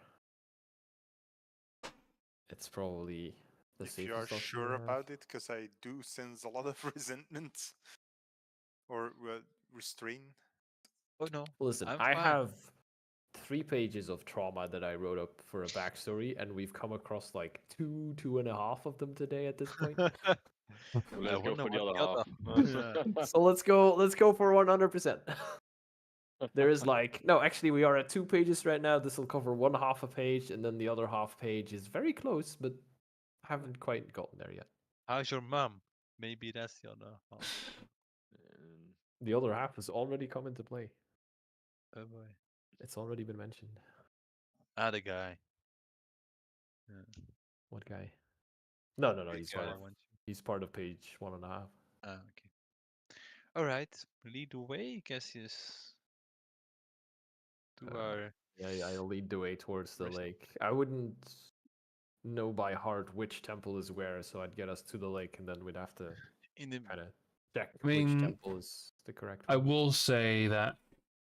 It's probably the If you are safest option sure we have. about it, because I do sense a lot of resentment or restraint. Oh no. Listen, I'm I fine. have 3 pages of trauma that I wrote up for a backstory, and we've come across like 2.5 of them today at this point. Let's go wonder for the what other the half. So let's go for 100%. There is like no, actually we are at 2 pages right now. This will cover one half a page, and then the other half page is very close, but haven't quite gotten there yet. How's your mom? Maybe that's the other half. The other half has already come into play. Oh boy. It's already been mentioned. Ah, the guy. Yeah. What guy? No. The He's guy part I of. want you. He's part of page 1.5. Ah, okay. All right. Lead the way, Cassius. To our Yeah, I'll lead the way towards the rest- lake. I wouldn't know by heart which temple is where, so I'd get us to the lake, and then we'd have to in the kind of check I mean, which temple is the correct I one. will say that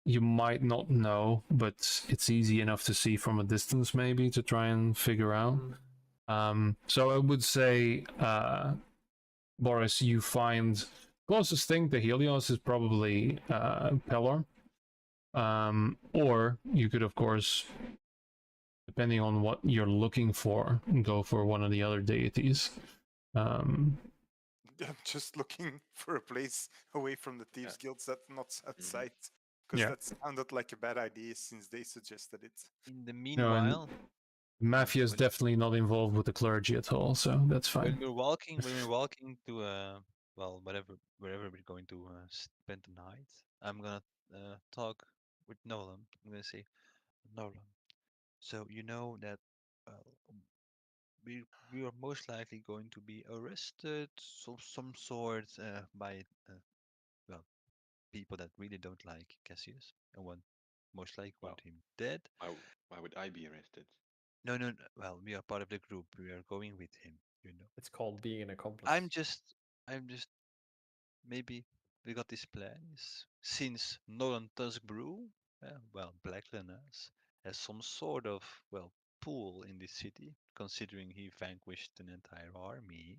you might not know, but it's easy enough to see from a distance, maybe, to try and figure out. So I would say, Boris, you find closest thing to Helios is probably Pelor. Or you could, of course, depending on what you're looking for, go for one of the other deities. I'm just looking for a place away from the Thieves Guilds that's not outside. Because Yeah. that sounded like a bad idea since they suggested it. in the No, and meanwhile, Mafia is when- definitely not involved with the clergy at all, so that's when fine. we're walking to well, wherever we're going to spend the night, I'm gonna talk with Nolan. I'm gonna say, Nolan. So you know that we are most likely going to be arrested of some sort by well people that really don't like Cassius and most likely want him dead. Why would I be arrested? No, no, no. Well, we are part of the group. We are going with him. You know. It's called being an accomplice. I'm just maybe we got these plans since Nolan Tusk Brew, well, Blackland has some sort of pool in this city, considering he vanquished an entire army.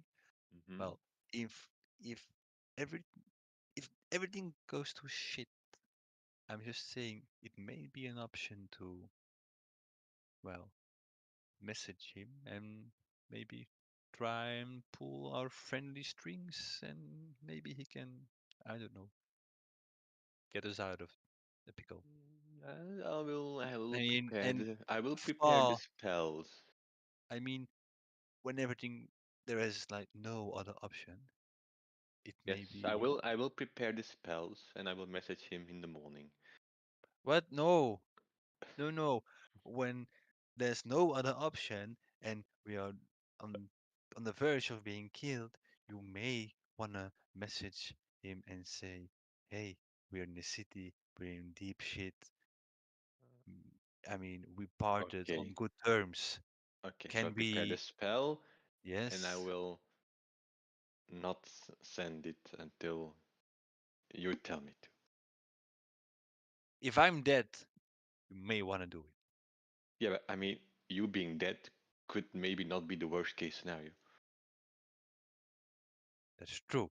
Well, if if every if everything goes to shit, I'm just saying it may be an option to message him and maybe try and pull our friendly strings and maybe he can, I don't know, get us out of the pickle. I will And prepare and the far, spells. I mean, when everything there is like no other option, it Yes, may be. I will prepare the spells and I will message him in the morning. What? No, no, no. When there's no other option and we are on on the verge of being killed, you may wanna message him and say, "Hey, we're in the city. We're in deep shit. Mm, I mean, we parted Okay. on good terms. Okay. So I Can prepare the we?" spell, and I Yes. will not send it until you tell me to. If I'm dead, you may wanna do it. Yeah, but I mean, you being dead could maybe not be the worst case scenario. That's true.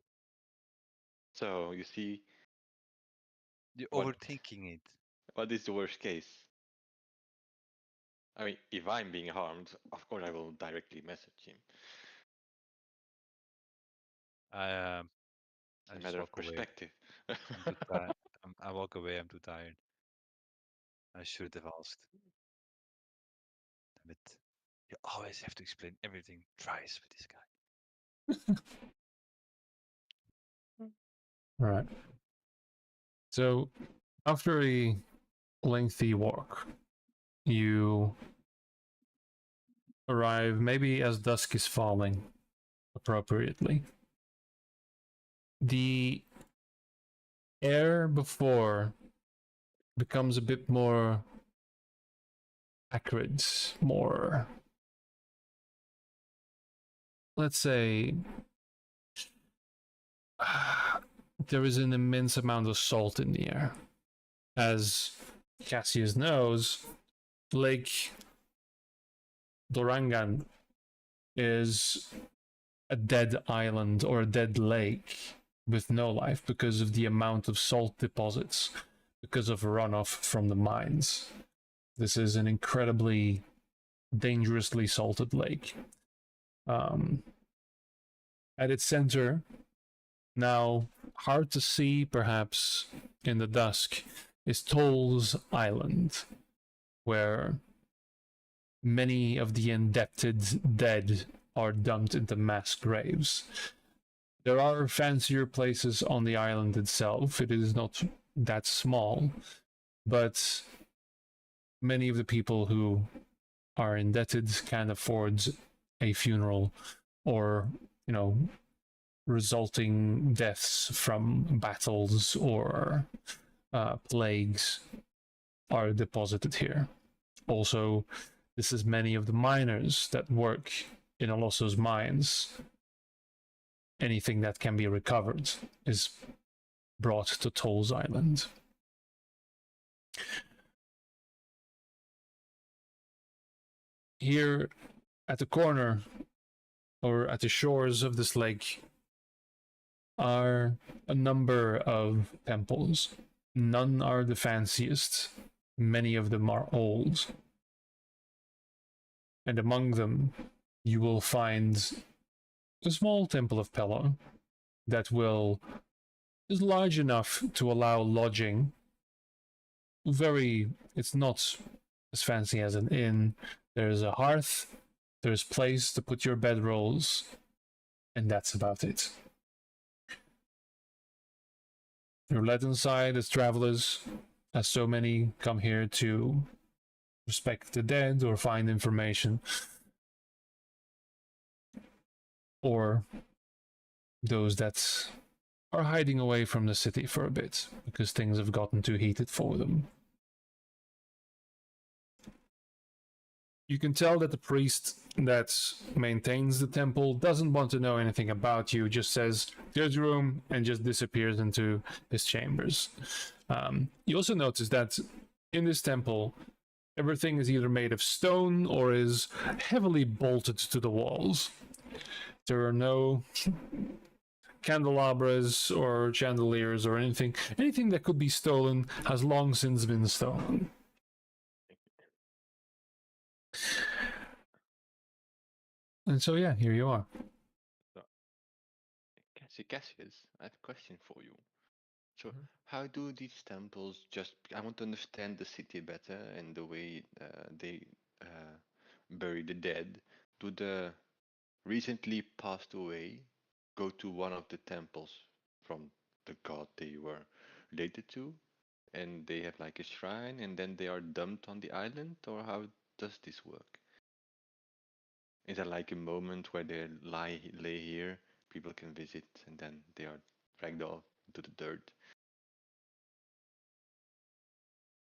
So you see, You're what overthinking it. what is the worst case? I mean, if I'm being harmed, of course I will directly message him. I um, It's I a just matter of walk away. perspective. I'm too tired. I walk away. I'm too tired. I should have asked. Damn it. You always have to explain everything twice with this guy. All right. So after a lengthy walk, you arrive maybe as dusk is falling appropriately. The air before becomes a bit more acrid, more, let's say, there is an immense amount of salt in the air. As Cassius knows, Lake Dorangan is a dead island or a dead lake with no life because of the amount of salt deposits, because of runoff from the mines. This is an incredibly dangerously salted lake. At its center, now hard to see perhaps in the dusk, is Toll's Island, where many of the indebted dead are dumped into mass graves. There are fancier places on the island itself. It is not that small, but many of the people who are indebted can afford a funeral or, you know, resulting deaths from battles or plagues are deposited here. Also, this is many of the miners that work in Alosso's mines. Anything that can be recovered is brought to Toll's Island. Here at the corner, or at the shores of this lake, are a number of temples. None are the fanciest. Many of them are old. And among them, you will find a small temple of Pella that is large enough to allow lodging. It's not as fancy as an inn. There's a hearth, there's place to put your bedrolls, and that's about it. You're led inside as travelers, as so many come here to respect the dead or find information, or those that are hiding away from the city for a bit because things have gotten too heated for them. You can tell that the priest that maintains the temple doesn't want to know anything about you, just says, "There's your room," and just disappears into his chambers. You also notice that in this temple, everything is either made of stone or is heavily bolted to the walls. There are no candelabras or chandeliers or anything. Anything that could be stolen has long since been stolen. And so, yeah, here you are. So, Cassius, I have a question for you. So, Mhm. how do these temples just? I want to understand the city better and the way they bury the dead. Do the recently passed away go to one of the temples from the god they were related to, and they have like a shrine, and then they are dumped on the island, or how does this work? Is there like a moment where they lay here, people can visit, and then they are dragged off into the dirt?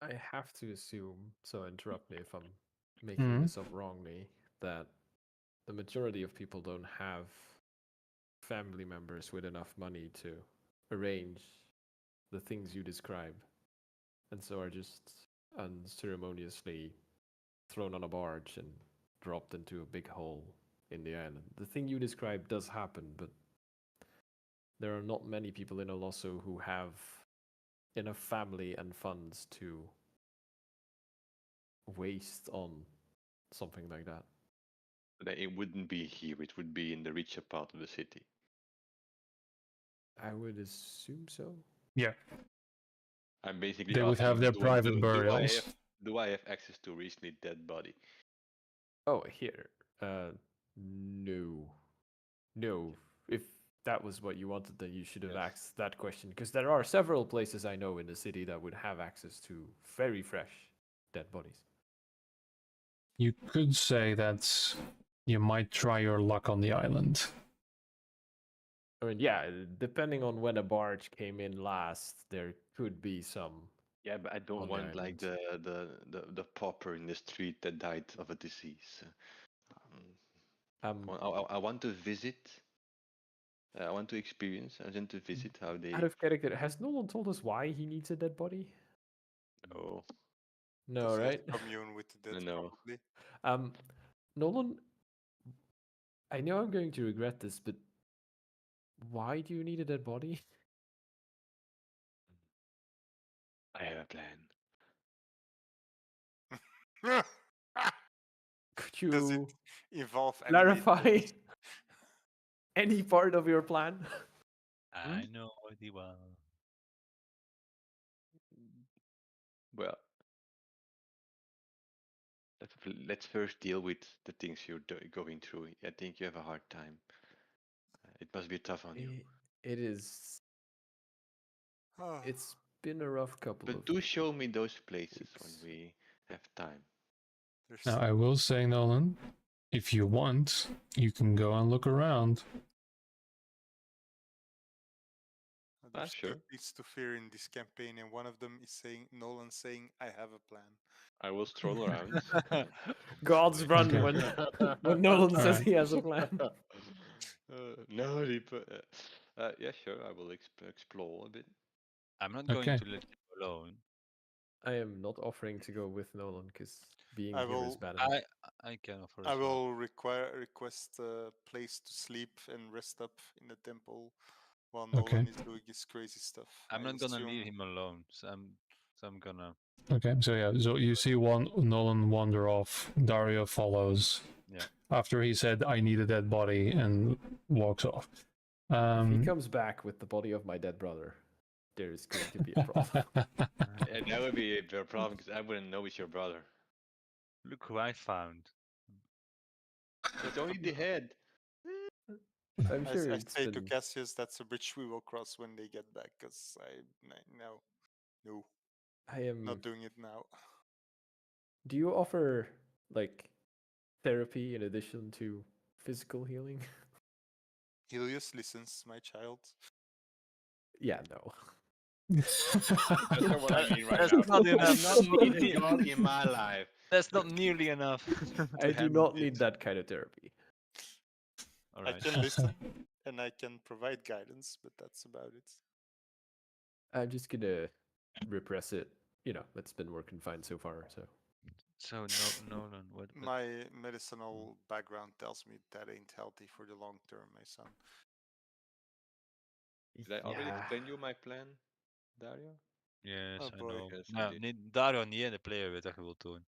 I have to assume, so interrupt me if I'm making Mhm. this up wrongly, that the majority of people don't have family members with enough money to arrange the things you describe, and so are just unceremoniously thrown on a barge and dropped into a big hole in the island. The thing you described does happen, but there are not many people in Olosso who have enough family and funds to waste on something like that. Then it wouldn't be here, it would be in the richer part of the city. I would assume so. Yeah, I'm basically they would have asking, their private burials. do I have access to recently dead body? Oh, here. No. No. If that was what you wanted, then you should have Yes. asked that question. Because there are several places I know in the city that would have access to very fresh dead bodies. You could say that you might try your luck on the island. I mean, yeah, depending on when a barge came in last, there could be some. Yeah, but I don't On the want like island. the pauper in the street that died of a disease. I want to visit. I want to experience. I want to visit how they. Out of character, has Nolan told us why he needs a dead body? Oh, No, Does he have right? commune with the dead? No. Probably. Nolan, I know I'm going to regret this, but why do you need a dead body? I have a plan. Could Does it you involve clarify animatronics? any part of your plan? I know the one. Well, let's first deal with the things you're going through. I think you have a hard time. It must be tough on you. It is. Ah, It's been a rough couple But of. do show me those places when weeks. we have time. there's Now, I will say, Nolan, if you want, you can go and look around. there's sure. two things to fear in this campaign, and one of them is saying Nolan saying, "I have a plan." I will stroll around. God's run Okay. when Nolan says Alright. he has a plan. No, yeah, sure. I will explore a bit. I'm not going Okay. to let you alone. I am not offering to go with Nolan because being I here is will- bad enough. I can offer I as well. will request a place to sleep and rest up in the temple while Okay. Nolan is doing his crazy stuff. I'm I not gonna leave assume- him alone, so I'm gonna. Okay. So yeah. So you see one Nolan wander off. Dario follows. Yeah. After he said, "I need a dead body," and walks off. If he comes back with the body of my dead brother, there is going to be a problem. Yeah, that would be a problem because I wouldn't know it's your brother. Look who I found. It's only the head. I'm sure I it's say to been. Cassius, that's a bridge we will cross when they get back. Because no, I am. not doing it now. Do you offer like therapy in addition to physical healing? Helios listens, my child. Yeah, no. That's not what I mean right That's now. not enough. Do not need a god in my life. That's not nearly enough. I do handle not need this. that kind of therapy. All I right. can listen and I can provide guidance, but that's about it. I'm just gonna repress it. You know, it's been working fine so far. So So Nolan, what? My medicinal background tells me that ain't healthy for the long term, my son. Did I already yeah, explain you my plan, Dario? Yes, Oh I boy. know. Yes, I Nou, did. Dario niet en de player weet dat je wilt doen.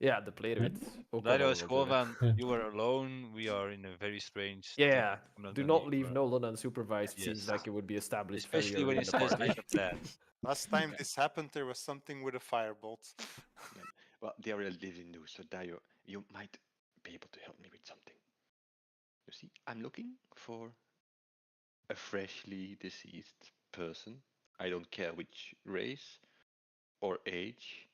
yeah, de player weet ook al Dario wat is we gewoon willen doen, hè. van, you are alone, we are in a very strange thing. Yeah, I'm not do gonna not leave leave you Nolan unsupervised. Yes. Seems like it would be established Especially very when early he in the says I party. have a plan. Last time this happened, there was something with a firebolt. Yeah. Well, they are living news, so Dario, you might be able to help me with something. You see, I'm looking for a freshly deceased person I don't care which race or age,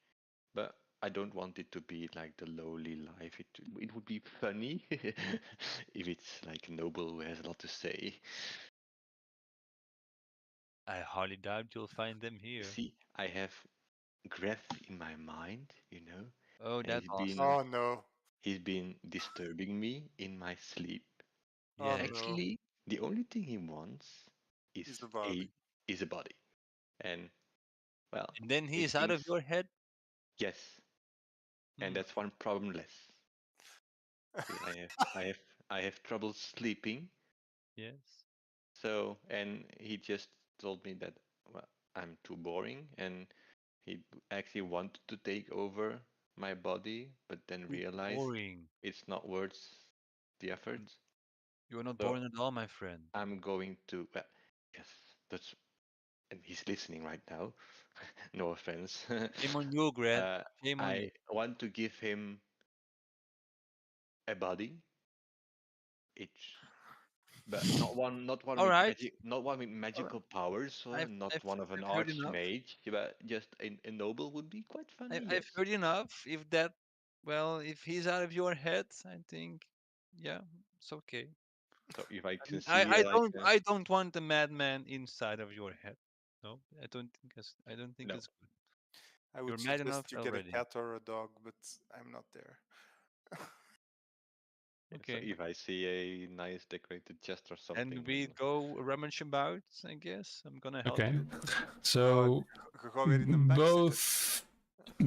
but I don't want it to be like the lowly life. It would be funny if it's like a noble who has a lot to say. I hardly doubt you'll find them here. See, I have Greth in my mind, Oh, and that's awesome. Oh no. he's been disturbing me in my sleep. Oh Yeah. no. Actually, the only thing he wants is Is the body. a body. And well, And then he it is out of seems your head. yes, and Hmm. that's one problem less. See, I have trouble sleeping. Yes. So, and he just told me that well, I'm too boring, and he actually wanted to take over my body, but then Too realized boring. it's not worth the effort. You're not So boring at all, my friend. I'm going to yes, that's and he's listening right now. No offense. Shame on you, Greg. uh, Shame on you. I want to give him a body, each, but All right. not one with magical powers, not one of an I've heard enough. archmage, but just a noble would be quite funny. I've Yes. heard enough. If he's out of your head, I think, yeah, it's okay. So if I can I, see I like don't, I don't want a madman inside of your head. No, I don't think no, it's good. I would You're mad enough suggest you get already. a cat or a dog, but I'm not there. so Okay. if I see a nice decorated chest or something, And we go rummage about, I guess. I'm gonna help Okay. you. So Ga weer in de back zitten.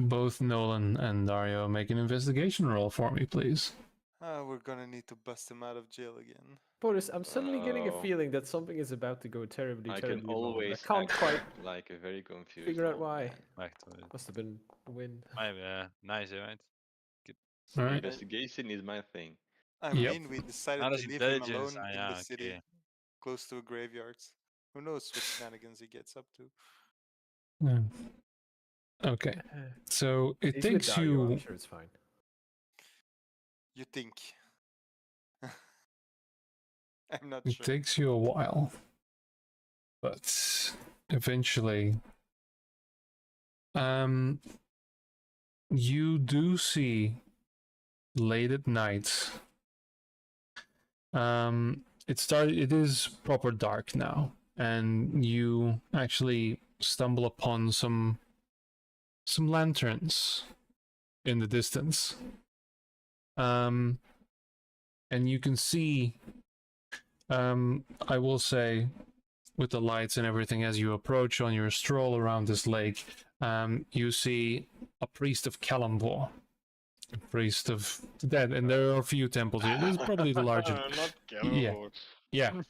both Nolan and Dario make an investigation roll for me, please. We're gonna need to bust him out of jail again. Boris, I'm suddenly getting a Oh. feeling that something is about to go terribly, I terribly can wrong. always I can't act quite like a very confused figure out old why. man. Back to it. Must have been the wind. Nice, right? All right. Investigation is my thing. I Yep. mean, we decided Not to as leave him intelligence. alone in Yeah, the city, okay. close to a graveyard. Who knows what shenanigans he gets up to? Yeah. Okay. So it He's with takes Dario, you. I'm sure it's fine. You think? I'm not It sure. takes you a while, but eventually, you do see late at night. It is proper dark now, and you actually stumble upon some lanterns in the distance. And you can see, I will say, with the lights and everything, as you approach on your stroll around this lake, you see a priest of Kalambor, a priest of the dead, and there are a few temples here. This is probably the largest. Not Yeah. Yeah,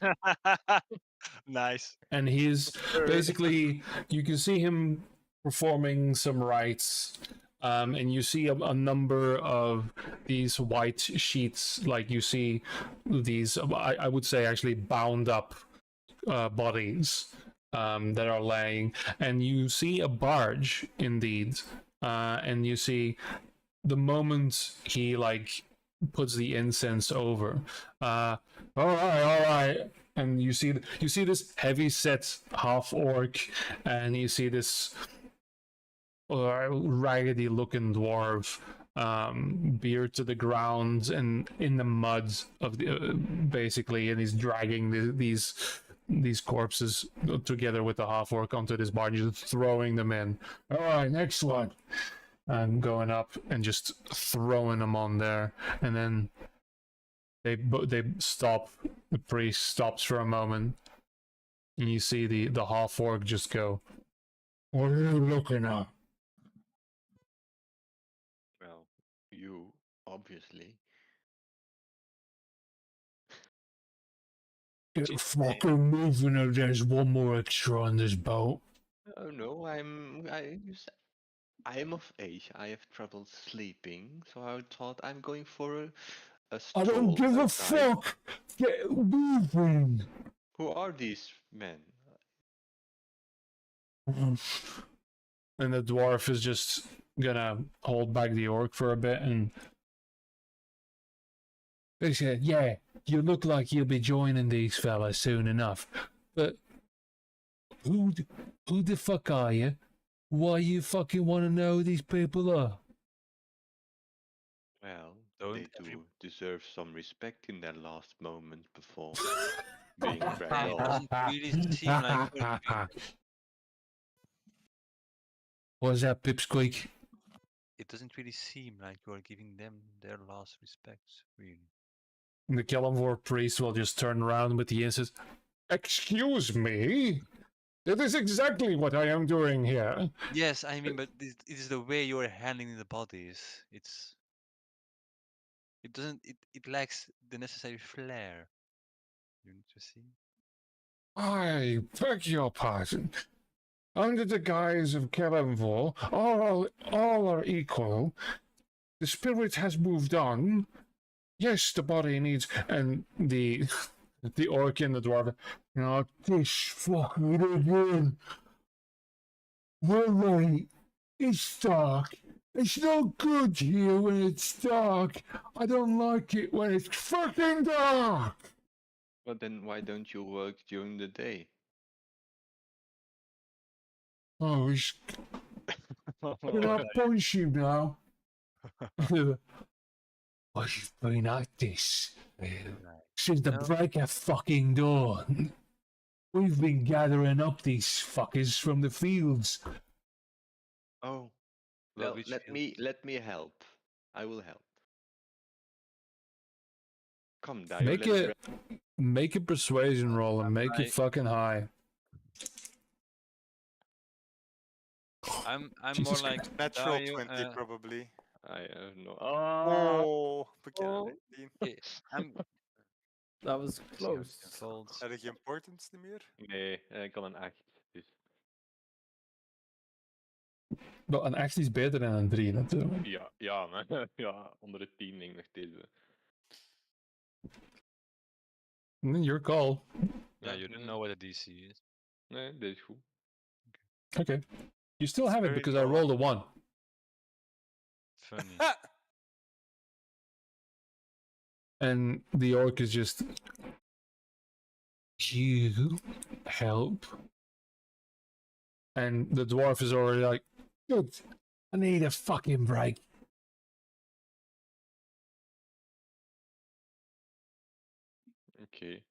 Nice. and he's basically, you can see him performing some rites, and you see a number of these white sheets, like you see these, I would say actually bound up bodies that are laying, and you see a barge indeed, and you see the moment he like puts the incense over, all right, and you see this heavy set half orc, and you see this raggedy looking dwarf, beard to the ground and in the mud of the basically, and he's dragging these corpses together with the half orc onto this barge, just throwing them in. All right, next one. And going up and just throwing them on there, and then they stop. The priest stops for a moment, and you see the half orc just go, "What are you looking at?" Well, you obviously. Get fucking moving, or there's one more extra on this boat. Oh no, I am of age. I have trouble sleeping, so I thought I'm going for a stroll. I don't give a outside. fuck. Get moving. Who are these men? And the dwarf is just gonna hold back the orc for a bit, and they said, "Yeah, you look like you'll be joining these fellas soon enough, but who the fuck are you? Why you fucking want to know who these people are? Well, Don't they every- do deserve some respect in their last moment before being It dragged off. doesn't really seem like you're What's that, Pipsqueak? it doesn't really seem like you're giving them their last respects, really. The Kellamvor priest will just turn around with the incense. Excuse me? That is exactly what I am doing here. Yes, I mean, but it is the way you're handling the bodies. It doesn't. It lacks the necessary flair. You need to see. I beg your pardon. Under the guise of Kellamvor, all are equal. The spirit has moved on. Yes, the body needs, and the orc and the dwarf. Not this fucking again. Well, mate, it's dark. It's not good here when it's dark. I don't like it when it's fucking dark. But then why don't you work during the day? Oh, he's gonna punch you now. Well, you've been at this since the No. break of fucking dawn. We've been gathering up these fuckers from the fields. Oh, Well, well, which let me help. I will help. Come, Dio, Make a persuasion roll and make it fucking high. I'm more Jesus like Natural Dario, 20 probably. I have no. Oh, bekende Oh. 19. okay, I'm That was see how it's close. unfolds. Heb ik importance niet meer? Nee, ik kan een 8. Dus Wel, een 8 is beter dan een 3 natuurlijk. ja, maar ja, onder de 10 denk ik nog steeds. Your call. Yeah, you don't know what a DC is. Nee, dit is goed. Okay. You still have it Very because I low. rolled a 1. Funny. And the orc is just. You help. And the dwarf is already like, good. I need a fucking break. Okay.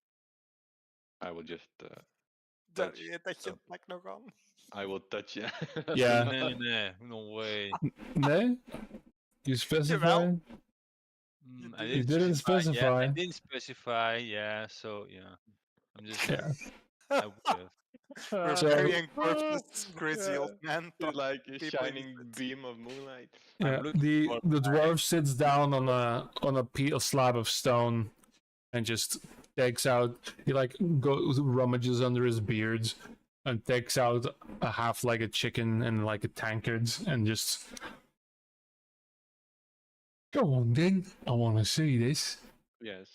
I will just Daar touch. eet dat je het plak nog aan. I will touch you. Yeah. No way. No? You specify? Jawel. I You didn't Yeah, specify. I didn't specify. Yeah, so yeah, I'm just. Yeah. I would have. We're So- burying corpses, crazy Yeah. old man. It's like a people in shining the- beam of moonlight. Yeah, I'm looking the for dwarf sits down on a slab of stone and just takes out. He like goes rummages under his beards and takes out a half like a chicken and like a tankard and just go on then. I want to see this. Yes,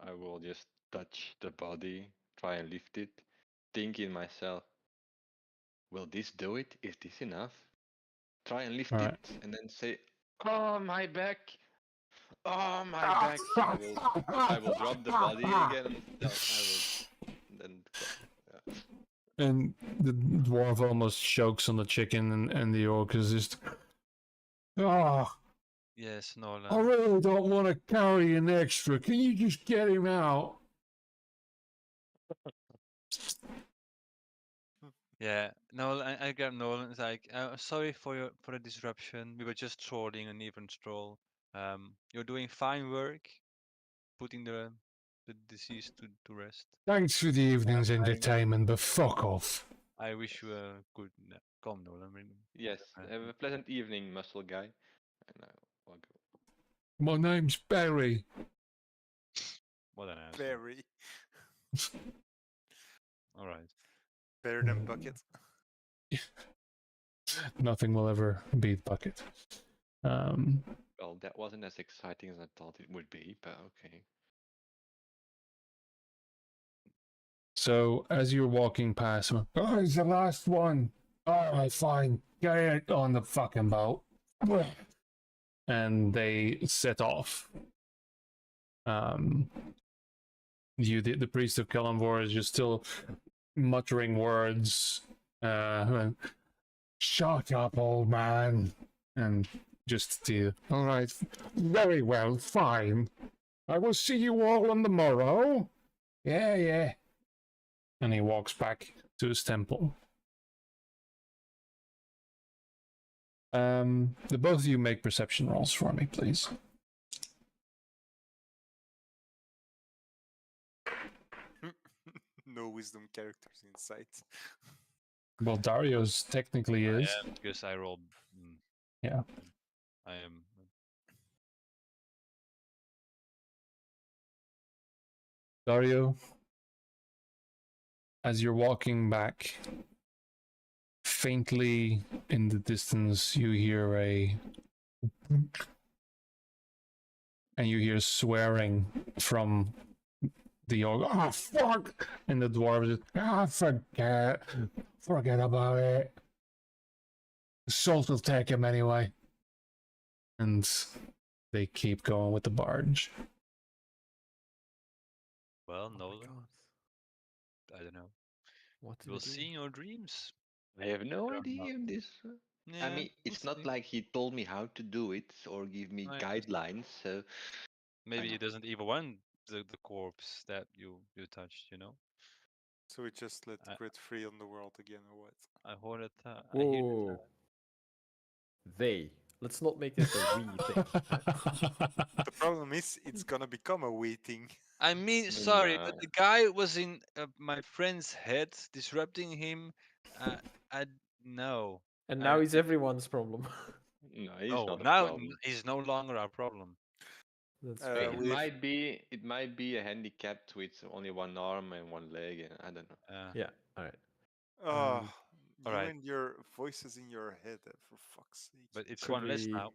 I will just touch the body, try and lift it, think in myself, will this do it? Is this enough? Try and lift Alright. it and then say, oh, my back! Oh, my back! I will drop the body again and I will then. Yeah. And the dwarf almost chokes on the chicken, and the orc is just. Oh, Yes, I Nolan. really don't want to carry an extra. Can you just get him out? Yeah, Nolan. I grab Nolan. It's like, sorry for the disruption. We were just trolling an even stroll. You're doing fine work, putting the deceased to rest. Thanks for the evening's entertainment, but fuck off. I wish you a good. Come, Nolan. Yes, have a pleasant evening, muscle guy. And I'll go. My name's Barry. What an answer. Very. All right. Better than bucket. Nothing will ever beat Bucket. Well, that wasn't as exciting as I thought it would be, but okay. So as you're walking past him, oh, it's the last one. All right, fine. Get it on the fucking boat. And they set off. The priest of Kellamvor is just still muttering words. Shut up, old man. And just all right, very well, fine. I will see you all on the morrow. Yeah, yeah. And he walks back to his temple. The both of you make perception rolls for me, please. No wisdom characters in sight. Well, Dario's technically is. Yeah, because I rolled. Yeah. I am. Dario, as you're walking back, faintly in the distance, you hear and you hear swearing from the orc. Ah, fuck! And the dwarves forget about it. Salt will take him anyway. And they keep going with the barge. Well, Oh my Nolan, God. I don't know. What do We'll we do? see in your dreams. I have no There are idea not- of this. Yeah, I mean, it's we'll not see. like he told me how to do it or give me I guidelines. So Maybe know. he doesn't even want the corpse that you touched. So we just let I- Grit free on the world again, or what? I heard it. I Whoa, hear whoa, whoa. They. Let's not make this a we thing. The problem is, it's gonna become a we thing. I mean, No, sorry, but the guy was in my friend's head, disrupting him. I no. And I- now he's everyone's problem. no, it's Oh, not a now problem. he's no longer our problem. That's Uh, fair. It We've- might be a handicapped with only one arm and one leg, and I don't know. Yeah, alright. Oh, you alright. and your voices in your head, for fuck's sake. But it's Could one less we- now.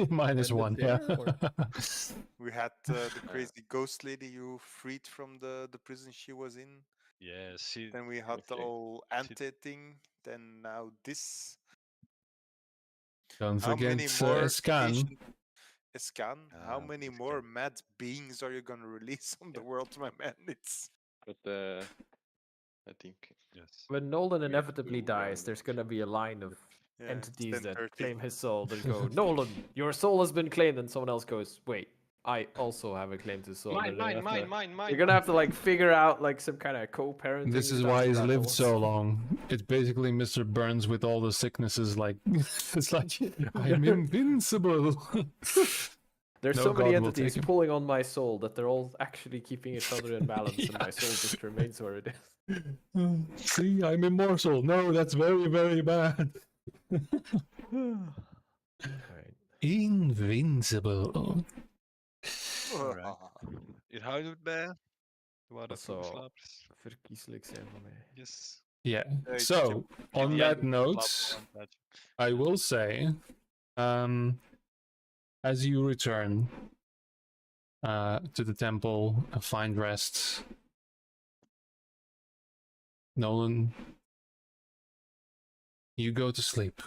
Minus End it one, there, yeah. or- We had the crazy ghost lady you freed from the prison she was in. Yeah, see, Then we had the Okay. whole ante thing. Then now this. Don't How many forget more Scan. patient- Scan? How Ah, many Scan. more mad beings are you gonna release on the world, my man? It's But I think yes. When Nolan We- inevitably we are dies, there's not. gonna be a line of yeah, entities it's that 10:30. claim his soul that go, Nolan, your soul has been claimed, and someone else goes, wait, I also have a claim to soul. Mine, and they have to- mine. You're gonna have to like figure out like some kind of co-parenting. This is stuff why he's that lived was- so long. It's basically Mr. Burns with all the sicknesses. Like it's like I'm invincible. There's No so many god will entities take him. pulling on my soul that they're all actually keeping each other in balance, and my Yeah. soul just remains where it is. See, I'm immortal. No, that's very, very bad. Alright. Invincible. Alright. Je houdt het bij. Waar dat Zo. slaapt. Verkieslijk zijn voor mij. Yes. Yeah. Hey, So on Yeah, that note, I will say, as you return to the temple and find rest, Nolan, you go to sleep.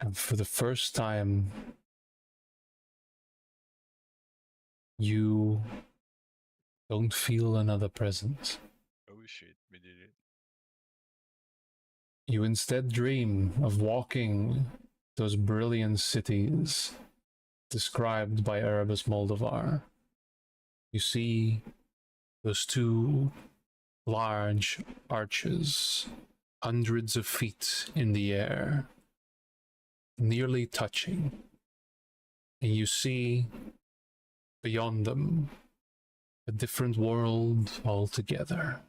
And for the first time, you don't feel another presence. Oh shit, we did it. You instead dream of walking those brilliant cities described by Erebus Moldovar. You see those two large arches, hundreds of feet in the air, nearly touching. And you see beyond them a different world altogether.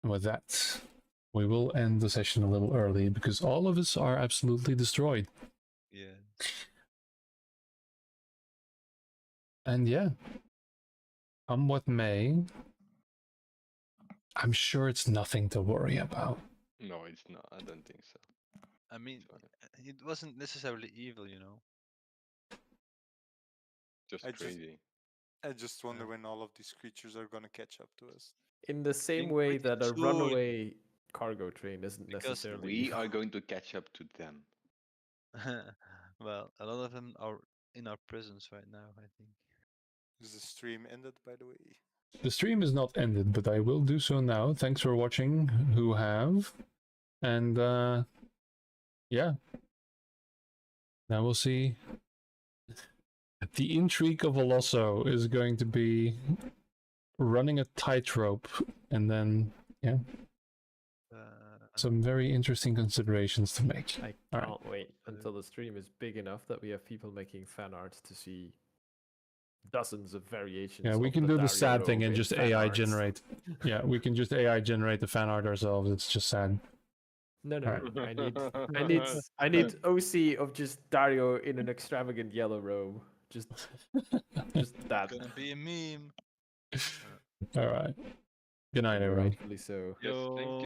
And with that, we will end the session a little early because all of us are absolutely destroyed. Yeah. And yeah, come what may, I'm sure it's nothing to worry about. No, it's not. I don't think so. I mean, It's fine. it wasn't necessarily evil, Just I just- crazy. I just wonder Yeah. when all of these creatures are gonna catch up to us. In the same Think way pretty that a soon. runaway cargo train isn't Because necessarily. We evil. are going to catch up to them. Well, a lot of them are in our prisons right now, I think. Is the stream ended, by the way? The stream is not ended, but I will do so now. Thanks for watching, who have. And yeah. Now we'll see. The intrigue of Olosso is going to be running a tightrope, and then, yeah, some very interesting considerations to make. I All right. can't wait until the stream is big enough that we have people making fan art to see dozens of variations. Yeah, we of can do the Dario sad thing robe and in just fan AI art. generate. Yeah, we can just AI generate the fan art ourselves. It's just sad. No, Alright. I need OC of just Dario in an extravagant yellow robe. Just that. Gonna be a meme. All right. Good night, everyone. Rightfully so. Yes, thank you.